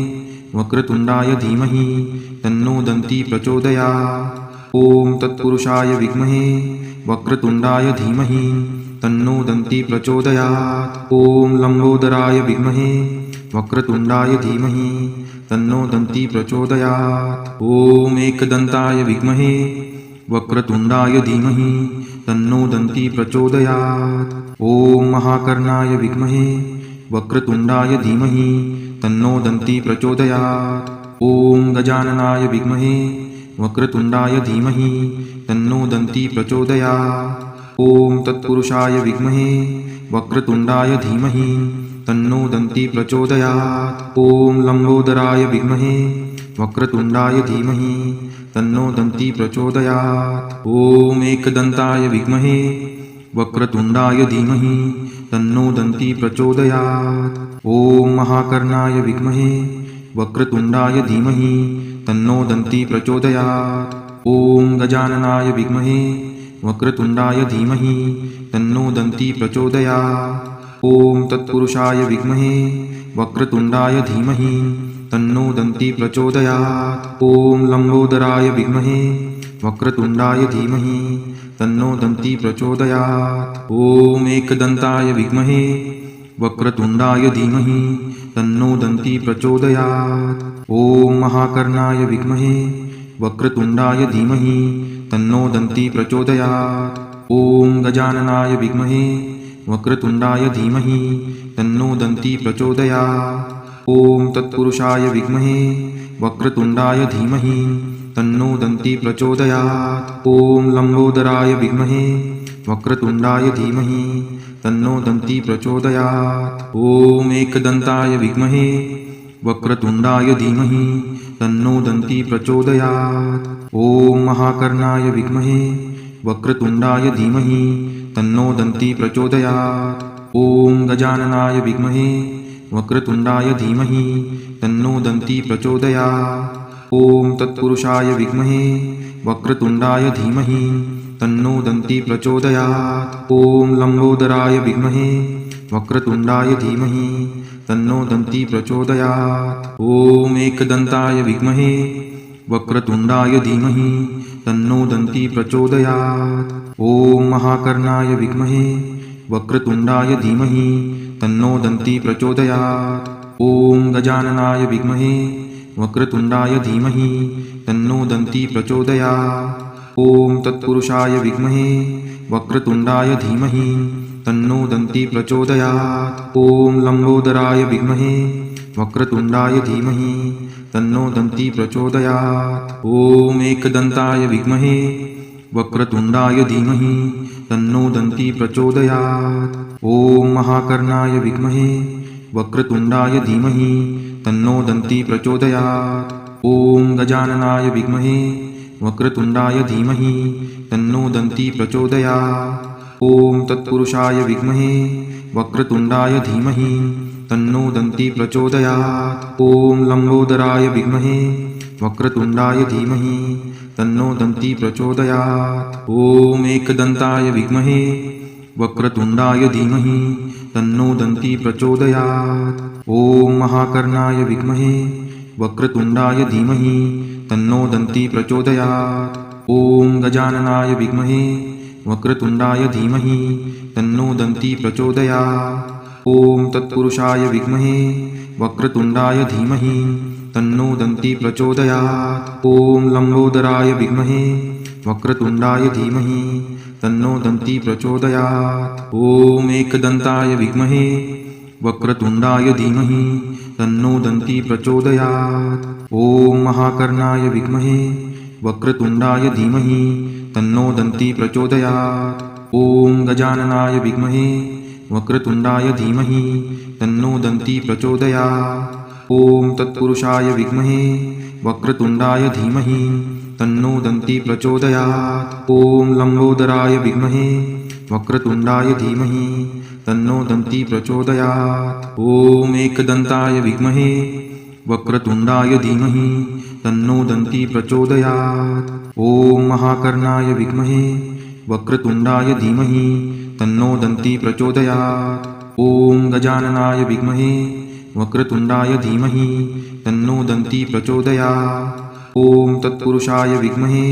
वक्रतुण्डाय धीमहि तन्नो दन्ती प्रचोदयात्। ॐ तत्पुरुषाय विद्महे वक्रतुण्डाय धीमहि तन्नो दन्ती प्रचोदयात्। ॐ लम्बोदराय विद्महे वक्रतुण्डाय धीमहि तन्नो दन्ती प्रचोदयात्। ॐ एकदन्ताय विद्महे वक्रतुण्डाय धीमहि तन्नो दन्ती प्रचोदयात्। ॐ महाकर्णाय विद्महे वक्रतुण्डाय धीमहि तन्नो दन्ती प्रचोदयात्। ॐ गजाननाय विद्महे वक्रतुण्डाय धीमहि तन्नो दन्ती प्रचोदयात्। ॐ तत्पुरुषाय विद्महे वक्रतुण्डाय धीमहि तन्नो दन्ती प्रचोदयात्। ॐ लम्बोदराय विद्महे वक्रतुण्डाय धीमहि तन्नो दन्ती प्रचोदयात्। ॐ एकदन्ताय विद्महे वक्रतुण्डाय धीमहि तन्नो दन्ती प्रचोदयात्। ॐ महाकर्णाय विद्महे वक्रतुण्डाय धीमहि तन्नो दन्ती प्रचोदयात्। ॐ गजाननाय विद्महे वक्रतुण्डाय धीमहि तन्नो दन्ती प्रचोदयात्। ॐ तत्पुरुषाय विद्महे वक्रतुण्डाय धीमहि तन्नो दन्ती प्रचोदयात्। ॐ लम्बोदराय विद्महे वक्रतुण्डाय धीमहि तन्नो दन्ती प्रचोदयात्। ॐ एकदन्ताय विद्महे वक्रतुण्डाय धीमहि तन्नो दन्ती प्रचोदयात्। ॐ महाकर्णाय विद्महे वक्रतुण्डाय धीमहि तन्नो दन्ती प्रचोदयात्। ॐ गजाननाय विद्महे वक्रतुण्डाय धीमहि तन्नो दन्ती प्रचोदयात्। ॐ तत्पुरुषाय विद्महे वक्रतुण्डाय धीमहि तन्नो दन्ती प्रचोदयात्। ॐ लम्बोदराय विद्महे वक्रतुण्डाय धीमहि तन्नो दन्ती प्रचोदयात्। ॐ एकदन्ताय विद्महे वक्रतुण्डाय धीमहि तन्नो दन्ती प्रचोदयात्। ॐ महाकर्णाय विद्महे वक्रतुण्डाय धीमहि तन्नो दन्ती प्रचोदयात्। ॐ गजाननाय विद्महे वक्रतुण्डाय धीमहि तन्नो दन्ती प्रचोदयात्। ॐ तत्पुरुषाय विद्महे वक्रतुण्डाय धीमहि तन्नो दन्ती प्रचोदयात्। ॐ लम्बोदराय विद्महे वक्रतुण्डाय धीमहि तन्नो दन्ती प्रचोदयात्। ॐ एकदन्ताय विद्महे वक्रतुण्डाय धीमहि तन्नो दन्ती प्रचोदयात्। ॐ महाकर्णाय विद्महे वक्रतुण्डाय धीमहि तन्नो दन्ती प्रचोदयात्। ॐ गजाननाय विद्महे वक्रतुण्डाय धीमहि तन्नो दन्ती प्रचोदयात्। ॐ तत्पुरुषाय विद्महे वक्रतुण्डाय धीमहि तन्नो दन्ती प्रचोदयात्। ॐ लम्बोदराय विद्महे वक्रतुण्डाय धीमहि तन्नो दन्ती प्रचोदयात्। ॐ एकदन्ताय विद्महे वक्रतुण्डाय धीमहि तन्नो दन्ती प्रचोदयात्। ॐ महाकर्णाय विद्महे वक्रतुण्डाय धीमहि तन्नो दन्ती प्रचोदयात्। ॐ गजाननाय विद्महे वक्रतुण्डाय धीमहि तन्नो दन्ती प्रचोदयात्। ॐ तत्पुरुषाय विद्महे वक्रतुण्डाय धीमहि तन्नो दन्ती प्रचोदयात्। ॐ लम्बोदराय विद्महे वक्रतुण्डाय धीमहि तन्नो दन्ती प्रचोदयात्। ॐ एकदन्ताय विद्महे वक्रतुण्डाय धीमहि तन्नो दन्ती प्रचोदयात्। ॐ महाकर्णाय विद्महे वक्रतुण्डाय धीमहि तन्नो दन्ती प्रचोदयात्। ॐ गजाननाय विद्महे वक्रतुण्डाय धीमहि तन्नो दन्ती प्रचोदयात्। ॐ तत्पुरुषाय विद्महे वक्रतुण्डाय धीमहि तन्नो दन्ती प्रचोदयात्। ॐ लम्बोदराय विद्महे वक्रतुण्डाय धीमहि तन्नो दन्ती प्रचोदयात्। ॐ एकदन्ताय विद्महे वक्रतुण्डाय धीमहि तन्नो दन्ती प्रचोदयात्। ॐ महाकर्णाय विद्महे वक्रतुण्डाय धीमहि तन्नो दन्ती प्रचोदयात्। ॐ गजाननाय विद्महे वक्रतुण्डाय धीमहि तन्नो दन्ती प्रचोदयात्। ॐ तत्पुरुषाय विद्महे वक्रतुण्डाय धीमहि तन्नो दन्ती प्रचोदयात्। ॐ लम्बोदराय विद्महे वक्रतुण्डाय धीमहि तन्नो दन्ती प्रचोदयात्। ॐ एकदन्ताय विद्महे वक्रतुण्डाय धीमहि तन्नो दन्ती प्रचोदयात्। ॐ महाकर्णाय विद्महे वक्रतुण्डाय धीमहि तन्नो दन्ती प्रचोदयात्। ॐ गजाननाय विद्महे वक्रतुण्डाय धीमहि तन्नो दन्ती प्रचोदयात्। ॐ तत्पुरुषाय विद्महे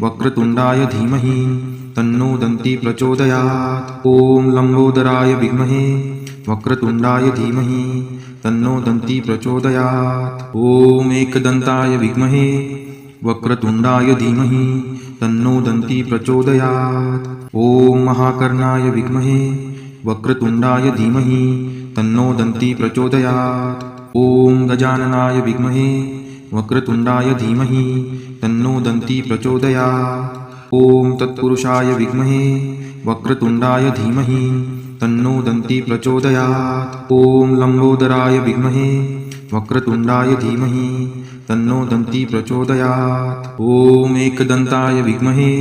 वक्रतुण्डाय धीमहि तन्नो दन्ती प्रचोदयात्। ॐ लम्बोदराय विद्महे वक्रतुण्डाय धीमहि तन्नो दन्ती प्रचोदयात्। ॐ एकदन्ताय विद्महे वक्रतुण्डाय धीमहि तन्नो दन्ती प्रचोदयात्। ॐ महाकर्णाय विद्महे वक्रतुण्डाय धीमहि तन्नो दन्ती प्रचोदयात्। ॐ गजाननाय विद्महे वक्रतुण्डाय धीमहि तन्नो दन्ती प्रचोदयात्। ॐ तत्पुरुषाय विद्महे वक्रतुण्डाय धीमहि तन्नो दन्ती प्रचोदयात्। ॐ लम्बोदराय विद्महे वक्रतुण्डाय धीमहि तन्नो दन्ती प्रचोदयात्। ॐ एकदन्ताय विद्महे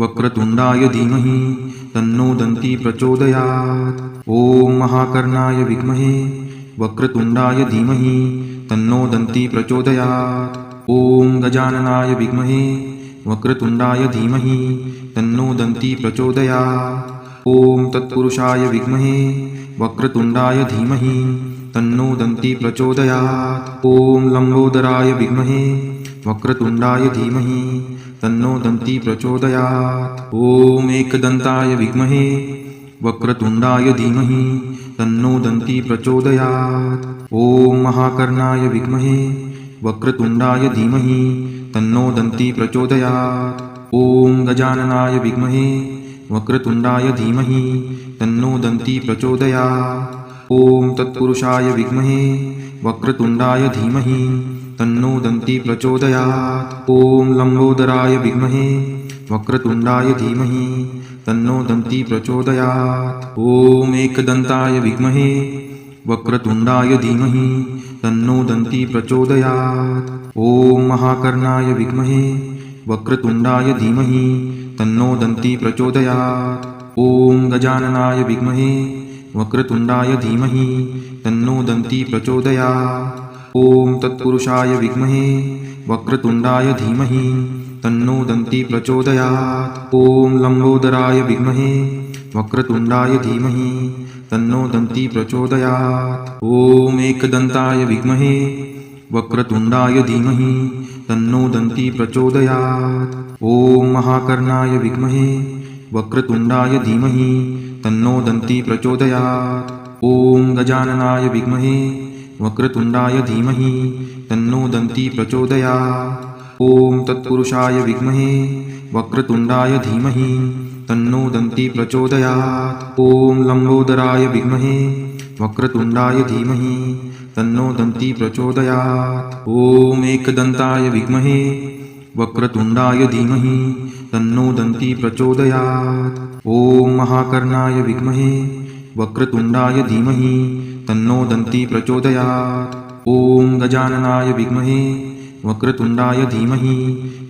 वक्रतुण्डाय धीमहि तन्नो दन्ती प्रचोदयात्। ॐ महाकर्णाय विद्महे वक्रतुण्डाय धीमहि तन्नो दन्ती प्रचोदयात्। ॐ गजाननाय विद्महे वक्रतुण्डाय धीमहि तन्नो दन्ती प्रचोदयात्। ॐ तत्पुरुषाय विद्महे वक्रतुण्डाय धीमहि तन्नो दन्ती प्रचोदयात्। ॐ लम्बोदराय विद्महे वक्रतुण्डाय धीमहि तन्नो दन्ती प्रचोदयात्। ॐ एकदन्ताय विद्महे वक्रतुण्डाय धीमहि तन्नो दन्ती प्रचोदयात्। ॐ महाकर्णाय विद्महे वक्रतुण्डाय धीमहि तन्नो दन्ती प्रचोदयात्। ॐ गजाननाय विद्महे वक्रतुण्डाय धीमहि तन्नो दन्ती प्रचोदयात्। ॐ तत्पुरुषाय विद्महे वक्रतुण्डाय धीमहि तन्नो दन्ती प्रचोदयात्। ॐ लम्बोदराय विद्महे वक्रतुण्डाय धीमहि तन्नो दन्ती प्रचोदयात्। ॐ एकदन्ताय विद्महे वक्रतुण्डाय धीमहि तन्नो दन्ती प्रचोदयात्। ॐ महाकर्णाय विद्महे वक्रतुण्डाय धीमहि तन्नो दन्ती प्रचोदयात्। ॐ गजाननाय विद्महे वक्रतुण्डाय धीमहि तन्नो दन्ती प्रचोदयात्। ॐ तत्पुरुषाय विद्महे वक्रतुण्डाय धीमहि तन्नो दन्ती प्रचोदयात्। ॐ लम्बोदराय विद्महे वक्रतुण्डाय धीमहि तन्नो दन्ती प्रचोदयात्। ॐ एकदन्ताय विद्महे वक्रतुण्डाय धीमहि तन्नो दन्ती प्रचोदयात्। ॐ महाकर्णाय विद्महे वक्रतुण्डाय धीमहि तन्नो दन्ती प्रचोदयात्। ॐ गजाननाय विद्महे वक्रतुण्डाय धीमहि तन्नो दन्ती प्रचोदयात्। ॐ तत्पुरुषाय विद्महे वक्रतुण्डाय धीमहि तन्नो दन्ती प्रचोदयात्। ॐ लम्बोदराय विद्महे वक्रतुण्डाय धीमहि तन्नो दन्ती प्रचोदयात्। ॐ एकदन्ताय विद्महे वक्रतुण्डाय धीमहि तन्नो दन्ती प्रचोदयात्। ॐ महाकर्णाय विद्महे वक्रतुण्डाय धीमहि तन्नो दन्ती प्रचोदयात्। ॐ गजाननाय विद्महे वक्रतुण्डाय धीमहि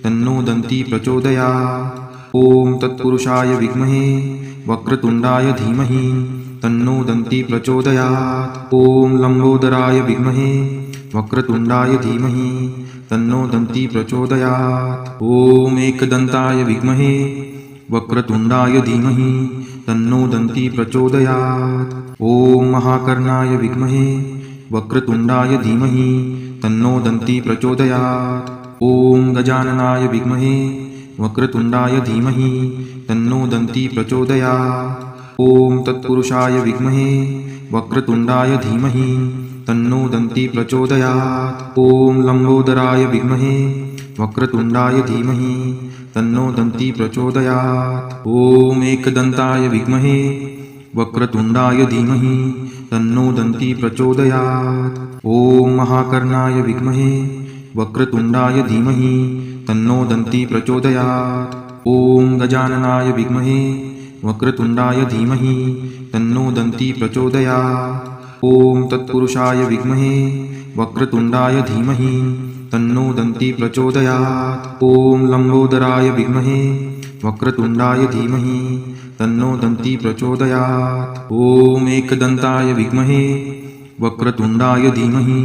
तन्नो दन्ती प्रचोदयात्। ॐ तत्पुरुषाय विद्महे वक्रतुण्डाय धीमहि तन्नो दन्ती प्रचोदयात्। ॐ लम्बोदराय विद्महे वक्रतुण्डाय धीमहि तन्नो दन्ती प्रचोदयात्। ॐ एकदन्ताय विद्महे वक्रतुण्डाय धीमहि तन्नो दन्ती प्रचोदयात्। ॐ महाकर्णाय विद्महे वक्रतुण्डाय धीमहि तन्नो दन्ती प्रचोदयात्। ॐ गजाननाय विद्महे वक्रतुण्डाय धीमहि तन्नो दन्ती प्रचोदयात्। ॐ तत्पुरुषाय विद्महे वक्रतुण्डाय धीमहि तन्नो दन्ती प्रचोदयात्। ॐ लम्बोदराय विद्महे वक्रतुण्डाय धीमहि तन्नो दन्ती प्रचोदयात्। ॐ एकदन्ताय विद्महे वक्रतुण्डाय धीमहि तन्नो दन्ती प्रचोदयात्। ॐ महाकर्णाय विद्महे वक्रतुण्डाय धीमहि तन्नो दन्ती प्रचोदयात्। ॐ गजाननाय विद्महे वक्रतुण्डाय धीमहि तन्नो दन्ती प्रचोदयात्। ॐ तत्पुरुषाय विद्महे वक्रतुण्डाय धीमहि तन्नो दन्ती प्रचोदयात्। ॐ लम्बोदराय विद्महे वक्रतुण्डाय धीमहि तन्नो दन्ती प्रचोदयात्। ॐ एकदन्ताय विद्महे वक्रतुण्डाय धीमहि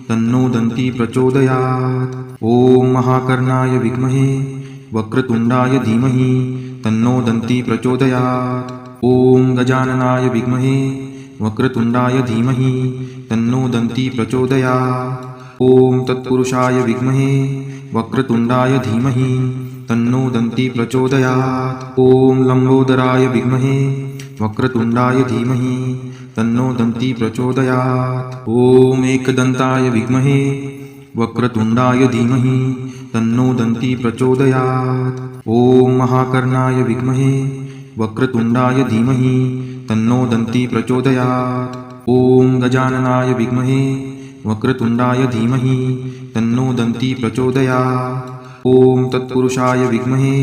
तन्नो दन्ती प्रचोदयात्। ॐ महाकर्णाय विद्महे वक्रतुण्डाय धीमहि तन्नो दन्ती प्रचोदयात्। ॐ गजाननाय विद्महे वक्रतुण्डाय धीमहि तन्नो दन्ती प्रचोदयात्। ॐ तत्पुरुषाय विद्महे वक्रतुण्डाय धीमहि तन्नो दन्ती प्रचोदयात्। ॐ लम्बोदराय विद्महे वक्रतुण्डाय धीमहि तन्नो दन्ती प्रचोदयात्। ॐ एकदन्ताय विद्महे वक्रतुण्डाय धीमहि तन्नो दन्ती प्रचोदयात्। ॐ महाकर्णाय विद्महे वक्रतुण्डाय धीमहि तन्नो दन्ती प्रचोदयात्। ॐ गजाननाय विद्महे वक्रतुण्डाय धीमहि तन्नो दन्ती प्रचोदयात्। ॐ तत्पुरुषाय विद्महे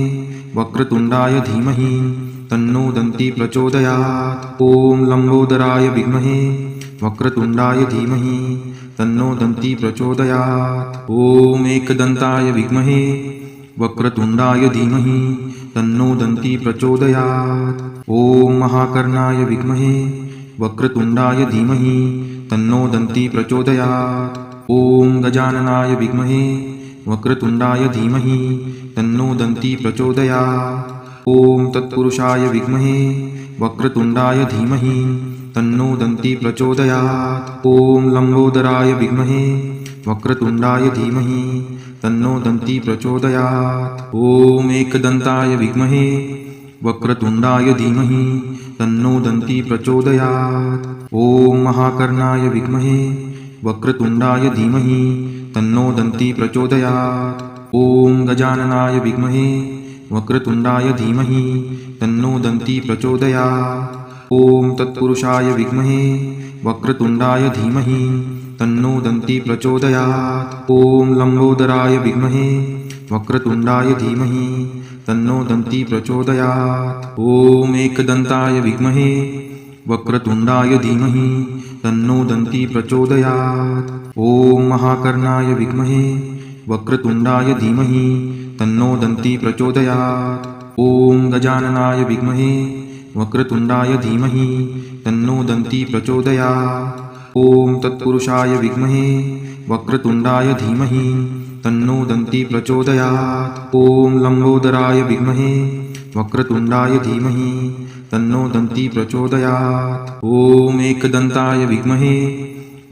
वक्रतुण्डाय धीमहि तन्नो दन्ती प्रचोदयात्। ॐ लम्बोदराय विद्महे वक्रतुण्डाय धीमहि तन्नो दन्ती प्रचोदयात्। ॐ एकदन्ताय विद्महे वक्रतुण्डाय धीमहि तन्नो दन्ती प्रचोदयात्। ॐ महाकर्णाय विद्महे वक्रतुण्डाय धीमहि तन्नो दन्ती प्रचोदयात्। ॐ गजाननाय विद्महे वक्रतुण्डाय धीमहि तन्नो दन्ती प्रचोदयात्। ॐ तत्पुरुषाय विद्महे वक्रतुण्डाय धीमहि तन्नो दन्ती प्रचोदयात्। ॐ लम्बोदराय विद्महे वक्रतुण्डाय धीमहि तन्नो दन्ती प्रचोदयात्। ॐ एकदन्ताय विद्महे वक्रतुण्डाय धीमहि तन्नो दन्ती प्रचोदयात्। ॐ महाकर्णाय विद्महे वक्रतुण्डाय धीमहि तन्नो दन्ती प्रचोदयात्। ॐ गजाननाय विद्महे वक्रतुण्डाय धीमहि तन्नो दन्ती प्रचोदयात्। ॐ तत्पुरुषाय विद्महे वक्रतुण्डाय धीमहि तन्नो दन्ती प्रचोदयात्। ॐ लम्बोदराय विद्महे वक्रतुण्डाय धीमहि तन्नो दन्ती प्रचोदयात्। ॐ एकदन्ताय विद्महे वक्रतुण्डाय धीमहि तन्नो दन्ती प्रचोदयात्। ॐ महाकर्णाय विद्महे वक्रतुण्डाय धीमहि तन्नो दन्ती प्रचोदयात्। ॐ गजाननाय विद्महे वक्रतुण्डाय धीमहि तन्नो दन्ती प्रचोदयात्। ॐ तत्पुरुषाय विद्महे वक्रतुण्डाय धीमहि तन्नो दन्ती प्रचोदयात्। ॐ लम्बोदराय विद्महे वक्रतुण्डाय धीमहि तन्नो दन्ती प्रचोदयात्। ॐ एकदन्ताय विद्महे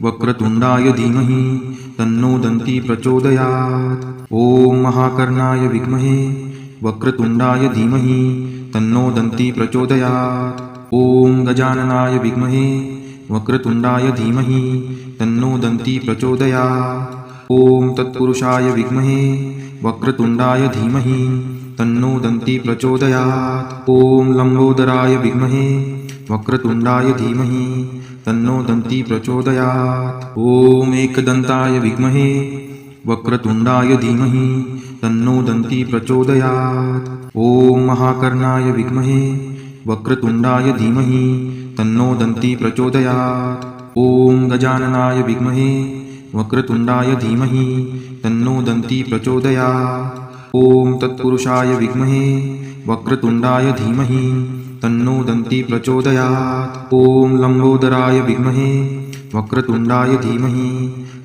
वक्रतुण्डाय धीमहि तन्नो दन्ती प्रचोदयात्। ॐ महाकर्णाय विद्महे वक्रतुण्डाय धीमहि तन्नो दन्ती प्रचोदयात्। ॐ गजाननाय विद्महे वक्रतुण्डाय धीमहि तन्नो दन्ती प्रचोदयात्। ॐ तत्पुरुषाय विद्महे वक्रतुण्डाय धीमहि तन्नो दन्ती प्रचोदयात्। ॐ लम्बोदराय विद्महे वक्रतुण्डाय धीमहि तन्नो दन्ती प्रचोदयात्। ॐ एकदन्ताय विद्महे वक्रतुण्डाय धीमहि तन्नो दन्ती प्रचोदयात्। ॐ महाकर्णाय विद्महे वक्रतुण्डाय धीमहि तन्नो दन्ती प्रचोदयात्। ॐ गजाननाय विद्महे वक्रतुण्डाय धीमहि तन्नो दन्ती प्रचोदयात्। ॐ तत्पुरुषाय विद्महे वक्रतुण्डाय धीमहि तन्नो दन्ती प्रचोदयात्। ॐ लम्बोदराय विद्महे वक्रतुण्डाय धीमहि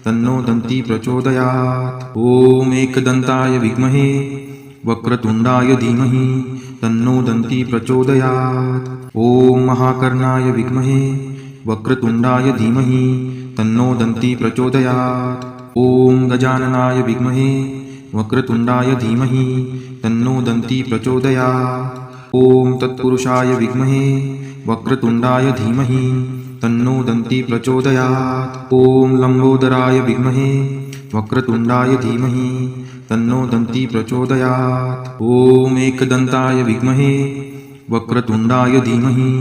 तन्नो दन्ती प्रचोदयात्। ॐ एकदन्ताय विद्महे वक्रतुण्डाय धीमहि तन्नो दन्ती प्रचोदयात्। ॐ महाकर्णाय विद्महे वक्रतुण्डाय धीमहि तन्नो दन्ती प्रचोदयात्। ॐ गजाननाय विद्महे वक्रतुण्डाय धीमहि तन्नो दन्ती प्रचोदयात्। ॐ तत्पुरुषाय विद्महे वक्रतुण्डाय धीमहि तन्नो दन्ती प्रचोदयात्। ॐ लम्बोदराय विद्महे वक्रतुण्डाय धीमहि तन्नो दन्ती प्रचोदयात्। ॐ एकदन्ताय विद्महे वक्रतुण्डाय धीमहि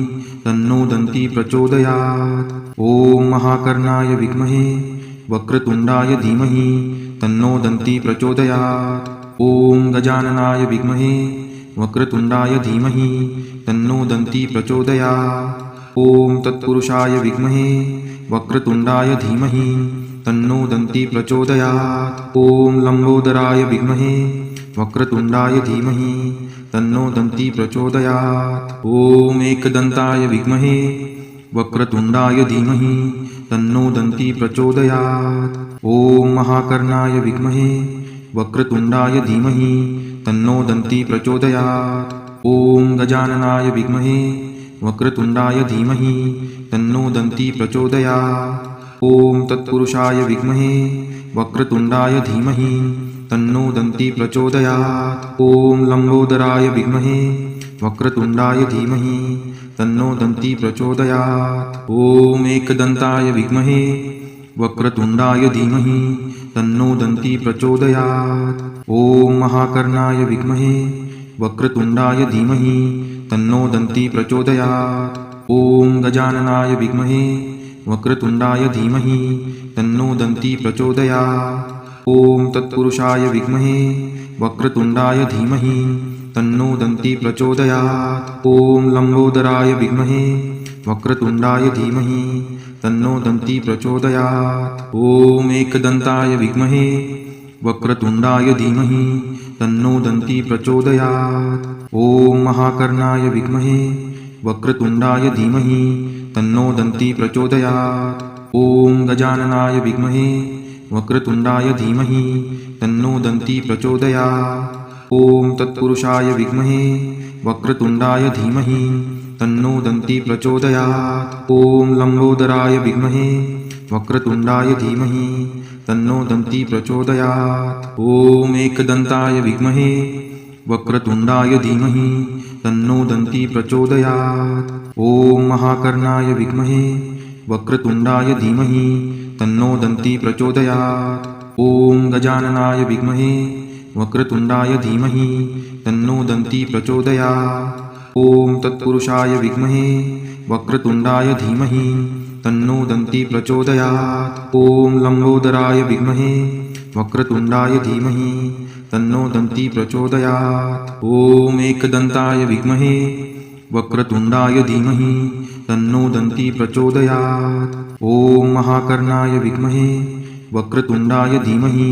तन्नो दन्ती प्रचोदयात्। ॐ महाकर्णाय विद्महे वक्रतुण्डाय धीमहि तन्नो दन्ती प्रचोदयात्। ॐ गजाननाय विद्महे वक्रतुण्डाय धीमहि तन्नो दन्ती प्रचोदयात्। ॐ तत्पुरुषाय विद्महे वक्रतुण्डाय धीमहि तन्नो दन्ती प्रचोदयात्। ॐ लम्बोदराय विद्महे वक्रतुण्डाय धीमहि तन्नो दन्ती प्रचोदयात्। ॐ एकदन्ताय विद्महे वक्रतुण्डाय धीमहि तन्नो दन्ती प्रचोदयात्। ॐ महाकर्णाय विद्महे वक्रतुण्डाय धीमहि तन्नो दन्ती प्रचोदयात्। ॐ गजाननाय विद्महे वक्रतुण्डाय धीमहि तन्नो दन्ती प्रचोदयात्। ॐ तत्पुरुषाय विद्महे वक्रतुण्डाय धीमहि तन्नो दन्ती प्रचोदयात्। ॐ लम्बोदराय विद्महे वक्रतुण्डाय धीमहि तन्नो दन्ती प्रचोदयात्। ॐ एकदन्ताय विद्महे वक्रतुण्डाय धीमहि तन्नो दन्ती प्रचोदयात्। ॐ महाकर्णाय विद्महे वक्रतुण्डाय धीमहि तन्नो दन्ती प्रचोदयात्। ॐ गजाननाय विद्महे वक्रतुण्डाय धीमहि तन्नो दन्ती प्रचोदयात्। ॐ तत्पुरुषाय विद्महे वक्रतुण्डाय धीमहि तन्नो दन्ती प्रचोदयात्। ॐ लम्बोदराय विद्महे वक्रतुण्डाय धीमहि तन्नो दन्ती प्रचोदयात्। ॐ एकदन्ताय विद्महे वक्रतुण्डाय धीमहि तन्नो दन्ती प्रचोदयात्। ॐ महाकर्णाय विद्महे वक्रतुण्डाय धीमहि तन्नो दन्ती प्रचोदयात्। ॐ गजाननाय विद्महे वक्रतुण्डाय धीमहि तन्नो दन्ती प्रचोदयात्। ॐ तत्पुरुषाय विद्महे वक्रतुण्डाय धीमहि तन्नो दन्ती प्रचोदयात्। ॐ लम्बोदराय विद्महे वक्रतुण्डाय धीमहि तन्नो दन्ती प्रचोदयात्। ॐ एकदन्ताय विद्महे वक्रतुण्डाय धीमहि तन्नो दन्ती प्रचोदयात्। ॐ महाकर्णाय विद्महे वक्रतुण्डाय धीमहि तन्नो दन्ती प्रचोदयात्। ॐ गजाननाय विद्महे वक्रतुण्डाय धीमहि तन्नो दन्ती प्रचोदयात्। ॐ तत्पुरुषाय विद्महे वक्रतुण्डाय धीमहि तन्नो दन्ती प्रचोदयात्। ॐ लम्बोदराय विद्महे वक्रतुण्डाय धीमहि तन्नो दन्ती प्रचोदयात्। ॐ एकदन्ताय विद्महे वक्रतुण्डाय धीमहि तन्नो दन्ती प्रचोदयात्। ॐ महाकर्णाय विद्महे वक्रतुण्डाय धीमहि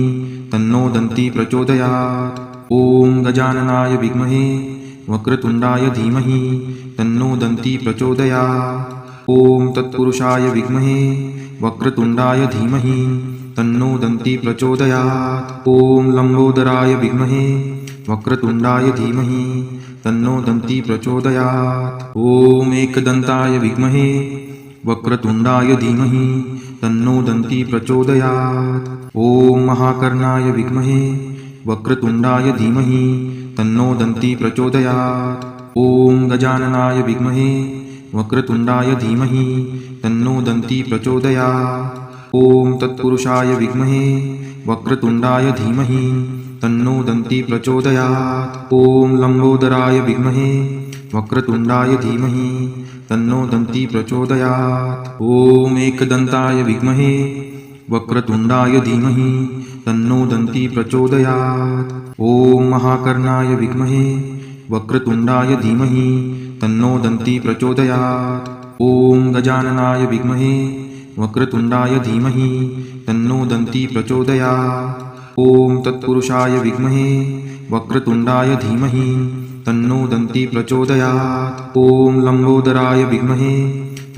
तन्नो दन्ती प्रचोदयात्। ॐ गजाननाय विद्महे वक्रतुण्डाय धीमहि तन्नो दन्ती प्रचोदयात्। ॐ तत्पुरुषाय विद्महे वक्रतुण्डाय धीमहि तन्नो दन्ती प्रचोदयात्। ॐ लम्बोदराय विद्महे वक्रतुण्डाय धीमहि तन्नो दन्ती प्रचोदयात्। ॐ एकदन्ताय विद्महे वक्रतुण्डाय धीमहि तन्नो दन्ती प्रचोदयात्। ॐ महाकर्णाय विद्महे वक्रतुण्डाय धीमहि तन्नो दन्ती प्रचोदयात्। ॐ गजाननाय विद्महे वक्रतुण्डाय धीमहि तन्नो दन्ती प्रचोदयात्। ॐ तत्पुरुषाय विद्महे वक्रतुण्डाय धीमहि तन्नो दन्ती प्रचोदयात्। ॐ लम्बोदराय विद्महे वक्रतुण्डाय धीमहि तन्नो दन्ती प्रचोदयात्। ॐ एकदन्ताय विद्महे वक्रतुण्डाय धीमहि तन्नो दन्ती प्रचोदयात्। ॐ महाकर्णाय विद्महे वक्रतुण्डाय धीमहि तन्नो दन्ती प्रचोदयात्। ॐ गजाननाय विद्महे वक्रतुण्डाय धीमहि तन्नो दन्ती प्रचोदयात्। ॐ तत्पुरुषाय विद्महे वक्रतुण्डाय धीमहि तन्नो दन्ती प्रचोदयात्। ॐ लम्बोदराय विद्महे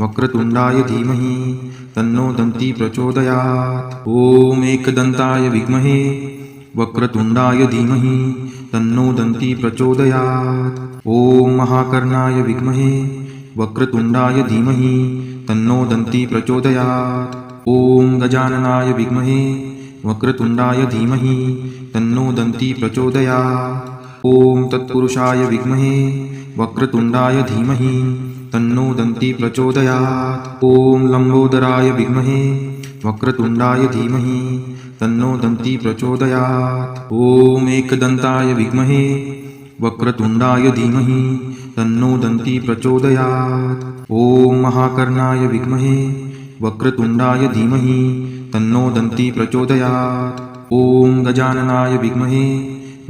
वक्रतुण्डाय धीमहि तन्नो दन्ती प्रचोदयात्। ॐ एकदन्ताय विद्महे वक्रतुण्डाय धीमहि तन्नो दन्ती प्रचोदयात्। ॐ महाकर्णाय विद्महे वक्रतुण्डाय धीमहि तन्नो दन्ती प्रचोदयात्। ॐ गजाननाय विद्महे वक्रतुण्डाय धीमहि तन्नो दन्ती प्रचोदयात्। ॐ तत्पुरुषाय विद्महे वक्रतुण्डाय धीमहि तन्नो दन्ती प्रचोदयात्। ॐ लम्बोदराय विद्महे वक्रतुण्डाय धीमहि तन्नो दन्ती प्रचोदयात्। ॐ एकदन्ताय विद्महे वक्रतुण्डाय धीमहि तन्नो दन्ती प्रचोदयात्। ॐ महाकर्णाय विद्महे वक्रतुण्डाय धीमहि तन्नो दन्ती प्रचोदयात्। ॐ गजाननाय विद्महे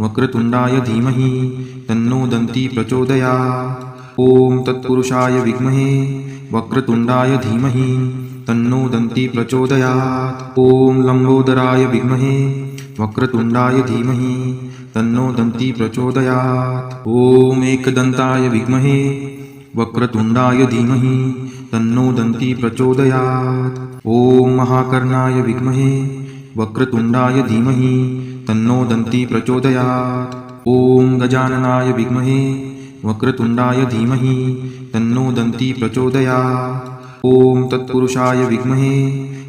वक्रतुण्डाय धीमहि तन्नो दन्ती प्रचोदयात्। ॐ तत्पुरुषाय विद्महे वक्रतुण्डाय धीमहि तन्नो दन्ती प्रचोदयात्। ॐ लम्बोदराय विद्महे वक्रतुण्डाय धीमहि तन्नो दन्ती प्रचोदयात्। ॐ एकदन्ताय विद्महे वक्रतुण्डाय धीमहि तन्नो दन्ती प्रचोदयात्। ॐ महाकर्णाय विद्महे वक्रतुण्डाय धीमहि तन्नो दन्ती प्रचोदयात्। ॐ गजाननाय विद्महे वक्रतुण्डाय धीमहि तन्नो दन्ती प्रचोदयात्। ॐ तत्पुरुषाय विद्महे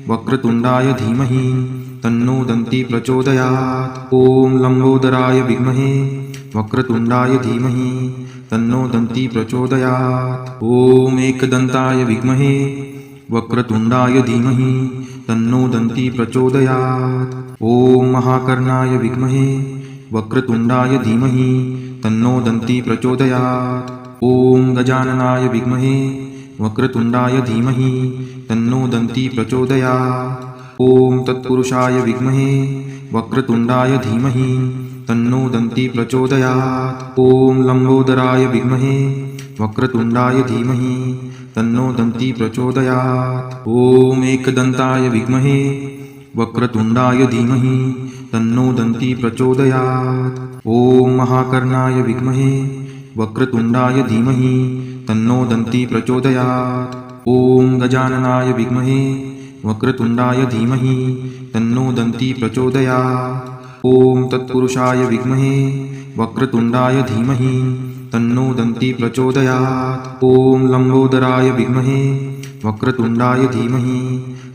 वक्रतुण्डाय धीमहि तन्नो दन्ती प्रचोदयात्। ॐ लम्बोदराय विद्महे वक्रतुण्डाय धीमहि तन्नो दन्ती प्रचोदयात्। ॐ एकदन्ताय विद्महे वक्रतुण्डाय धीमहि तन्नो दन्ती प्रचोदयात्। ॐ महाकर्णाय विद्महे वक्रतुण्डाय धीमहि तन्नो दन्ती प्रचोदयात्। ॐ गजाननाय विद्महे वक्रतुण्डाय धीमहि तन्नो दन्ती प्रचोदयात्। ॐ तत्पुरुषाय विद्महे वक्रतुण्डाय धीमहि तन्नो दन्ती प्रचोदयात्। ॐ लम्बोदराय विद्महे वक्रतुण्डाय धीमहि तन्नो दन्ती प्रचोदयात्। ॐ एकदन्ताय विद्महे वक्रतुण्डाय धीमहि तन्नो दन्ती प्रचोदयात्। ॐ महाकर्णाय विद्महे वक्रतुण्डाय धीमहि तन्नो दन्ती प्रचोदयात्। ॐ गजाननाय विद्महे वक्रतुण्डाय धीमहि तन्नो दन्ती प्रचोदयात्। ॐ तत्पुरुषाय विद्महे वक्रतुण्डाय धीमहि तन्नो दन्ती प्रचोदयात्। ॐ लम्बोदराय विद्महे वक्रतुण्डाय धीमहि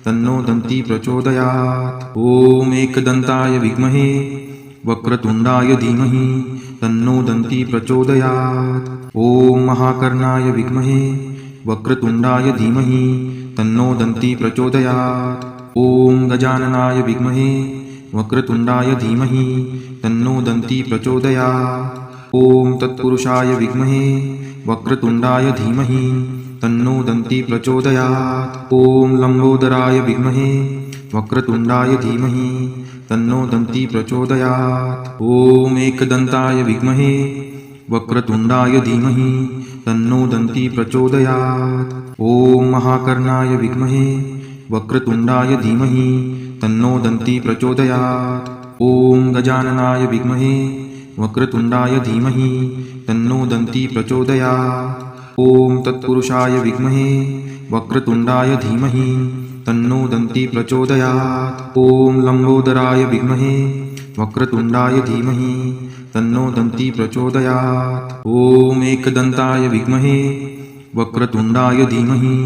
तन्नो दन्ती प्रचोदयात्। ॐ एकदन्ताय विद्महे वक्रतुण्डाय धीमहि तन्नो दन्ती प्रचोदयात्। ॐ महाकर्णाय विद्महे वक्रतुण्डाय धीमहि तन्नो दन्ती प्रचोदयात्। ॐ गजाननाय विद्महे वक्रतुण्डाय धीमहि तन्नो दन्ती प्रचोदयात्। ॐ तत्पुरुषाय विद्महे वक्रतुण्डाय धीमहि तन्नो दन्ती प्रचोदयात्। ॐ लम्बोदराय विद्महे वक्रतुण्डाय धीमहि तन्नो दन्ती प्रचोदयात्। ॐ एकदन्ताय विद्महे वक्रतुण्डाय धीमहि तन्नो दन्ती प्रचोदयात्। ॐ महाकर्णाय विद्महे वक्रतुण्डाय धीमहि तन्नो दन्ती प्रचोदयात्। ॐ गजाननाय विद्महे वक्रतुण्डाय धीमहि तन्नो दन्ती प्रचोदयात्। ॐ तत्पुरुषाय विद्महे वक्रतुण्डाय धीमहि तन्नो दन्ती प्रचोदयात्। ॐ लम्बोदराय विद्महे वक्रतुण्डाय धीमहि तन्नो दन्ती प्रचोदयात्। ॐ एकदन्ताय विद्महे वक्रतुण्डाय धीमहि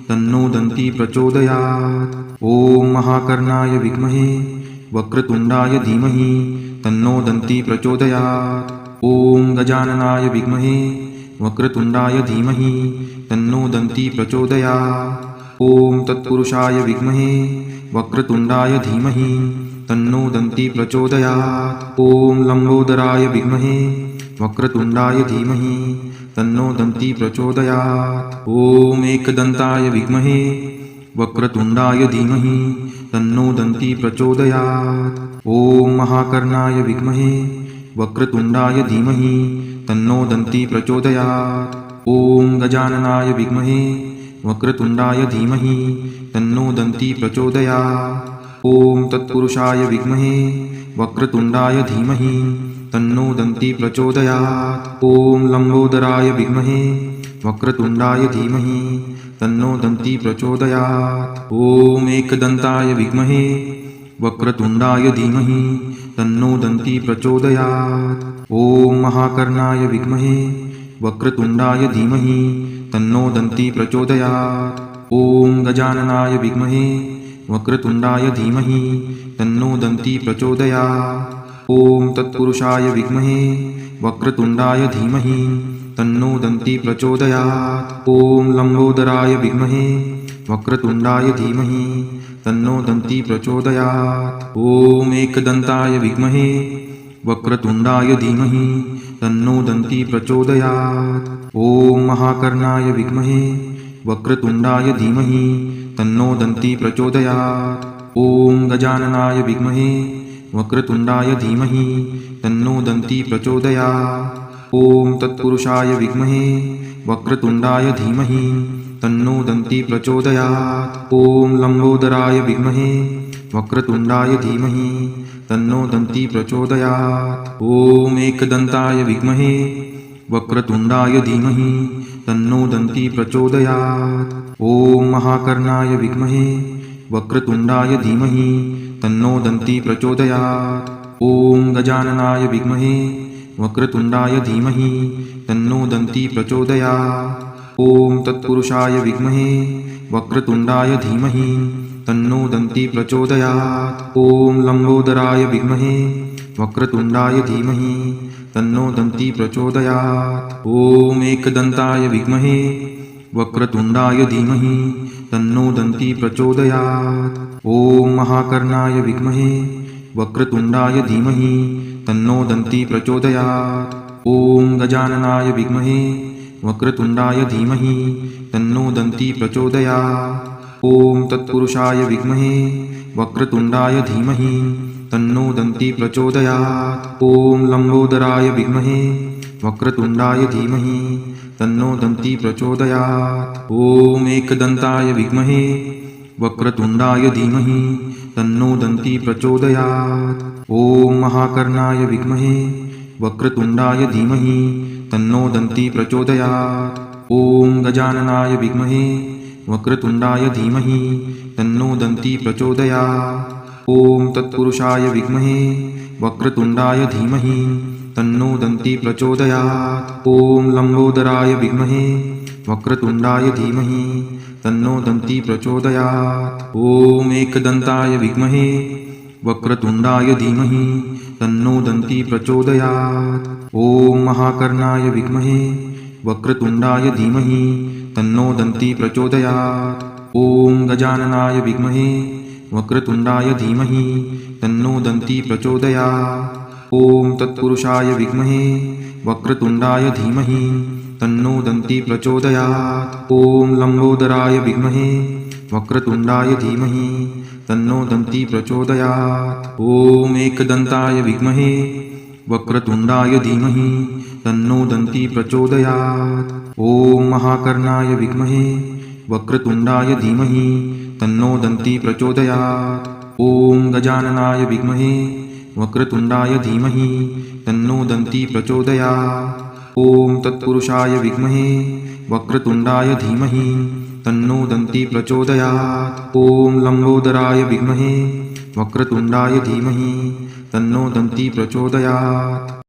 तन्नो दन्ती प्रचोदयात्। ॐ महाकर्णाय विद्महे वक्रतुण्डाय धीमहि तन्नो दन्ती प्रचोदयात्। ॐ गजाननाय विद्महे वक्रतुण्डाय धीमहि तन्नो दन्ती प्रचोदयात्। ॐ तत्पुरुषाय विद्महे वक्रतुण्डाय धीमहि तन्नो दन्ती प्रचोदयात्। ॐ लम्बोदराय विद्महे वक्रतुण्डाय धीमहि तन्नो दन्ती प्रचोदयात्। ॐ एकदन्ताय विद्महे वक्रतुण्डाय धीमहि तन्नो दन्ती प्रचोदयात्। ॐ महाकर्णाय विद्महे वक्रतुण्डाय धीमहि तन्नो दन्ती प्रचोदयात्। ॐ गजाननाय विद्महे वक्रतुण्डाय धीमहि तन्नो दन्ती प्रचोदयात्। ॐ तत्पुरुषाय विद्महे वक्रतुण्डाय धीमहि तन्नो दन्ती प्रचोदयात्। ॐ लम्बोदराय विद्महे वक्रतुण्डाय धीमहि तन्नो दन्ती प्रचोदयात्। ॐ एकदन्ताय विद्महे वक्रतुण्डाय धीमहि तन्नो दन्ती प्रचोदयात्। ॐ महाकर्णाय विद्महे वक्रतुण्डाय धीमहि तन्नो दन्ती प्रचोदयात्। ॐ गजाननाय विद्महे वक्रतुण्डाय धीमहि तन्नो दन्ती प्रचोदयात्। ॐ तत्पुरुषाय विद्महे वक्रतुण्डाय धीमहि तन्नो दन्ती प्रचोदयात्। ॐ लम्बोदराय विद्महे वक्रतुण्डाय धीमहि तन्नो दन्ती प्रचोदयात्। ॐ एकदन्ताय विद्महे वक्रतुण्डाय धीमहि तन्नो दन्ती प्रचोदयात्। ॐ महाकर्णाय विद्महे वक्रतुण्डाय धीमहि तन्नो दन्ती प्रचोदयात्। ॐ गजाननाय विद्महे वक्रतुण्डाय धीमहि तन्नो दन्ती प्रचोदयात्। ॐ तत्पुरुषाय विद्महे वक्रतुण्डाय धीमहि तन्नो दन्ती प्रचोदयात्। ॐ लम्बोदराय विद्महे वक्रतुण्डाय धीमहि तन्नो दन्ती प्रचोदयात्। ॐ एकदन्ताय विद्महे वक्रतुण्डाय धीमहि तन्नो दन्ती प्रचोदयात्। ॐ महाकर्णाय विद्महे वक्रतुण्डाय धीमहि तन्नो दन्ती प्रचोदयात्। ॐ गजाननाय विद्महे वक्रतुण्डाय धीमहि तन्नो दन्ती प्रचोदयात्। ॐ तत्पुरुषाय विद्महे वक्रतुण्डाय धीमहि तन्नो दन्ती प्रचोदयात्। ॐ लम्बोदराय विद्महे वक्रतुण्डाय धीमहि तन्नो दन्ती प्रचोदयात्। ॐ एकदन्ताय विद्महे वक्रतुण्डाय धीमहि तन्नो दन्ती प्रचोदयात्। ॐ महाकर्णाय विद्महे वक्रतुण्डाय धीमहि तन्नो दन्ती प्रचोदयात्। ॐ गजाननाय विद्महे वक्रतुण्डाय धीमहि तन्नो दन्ती प्रचोदयात्। ॐ तत्पुरुषाय विद्महे वक्रतुण्डाय धीमहि तन्नो दन्ती प्रचोदयात्। ॐ लम्बोदराय विद्महे वक्रतुण्डाय धीमहि तन्नो दन्ती प्रचोदयात्। ॐ एकदन्ताय विद्महे वक्रतुण्डाय धीमहि तन्नो दन्ती प्रचोदयात्। ॐ महाकर्णाय विद्महे वक्रतुण्डाय धीमहि तन्नो दन्ती प्रचोदयात्। ॐ गजाननाय विद्महे वक्रतुण्डाय धीमहि तन्नो दन्ती प्रचोदयात्। ॐ तत्पुरुषाय विद्महे वक्रतुण्डाय धीमहि तन्नो दन्ती प्रचोदयात्। ॐ लम्बोदराय विद्महे वक्रतुण्डाय धीमहि तन्नो दन्ती प्रचोदयात्। ॐ एकदन्ताय विद्महे वक्रतुण्डाय धीमहि तन्नो दन्ती प्रचोदयात्। ॐ महाकर्णाय विद्महे वक्रतुण्डाय धीमहि तन्नो दन्ती प्रचोदयात्। ॐ गजाननाय विद्महे वक्रतुण्डाय धीमहि तन्नो दन्ती प्रचोदयात्। ॐ तत्पुरुषाय विद्महे वक्रतुण्डाय धीमहि तन्नो दन्ती प्रचोदयात्। ॐ लम्बोदराय विद्महे वक्रतुण्डाय धीमहि तन्नो दन्ती प्रचोदयात्। ॐ एकदन्ताय विद्महे वक्रतुण्डाय धीमहि तन्नो दन्ती प्रचोदयात्। ॐ महाकर्णाय विद्महे वक्रतुण्डाय धीमहि तन्नो दन्ती प्रचोदयात्। ॐ गजाननाय विद्महे वक्रतुण्डाय धीमहि तन्नो दन्ती प्रचोदयात्। ॐ तत्पुरुषाय विद्महे वक्रतुण्डाय धीमहि तन्नो दन्ती प्रचोदयात्। ॐ लम्बोदराय विद्महे वक्रतुण्डाय धीमहि तन्नो दन्ती प्रचोदयात्।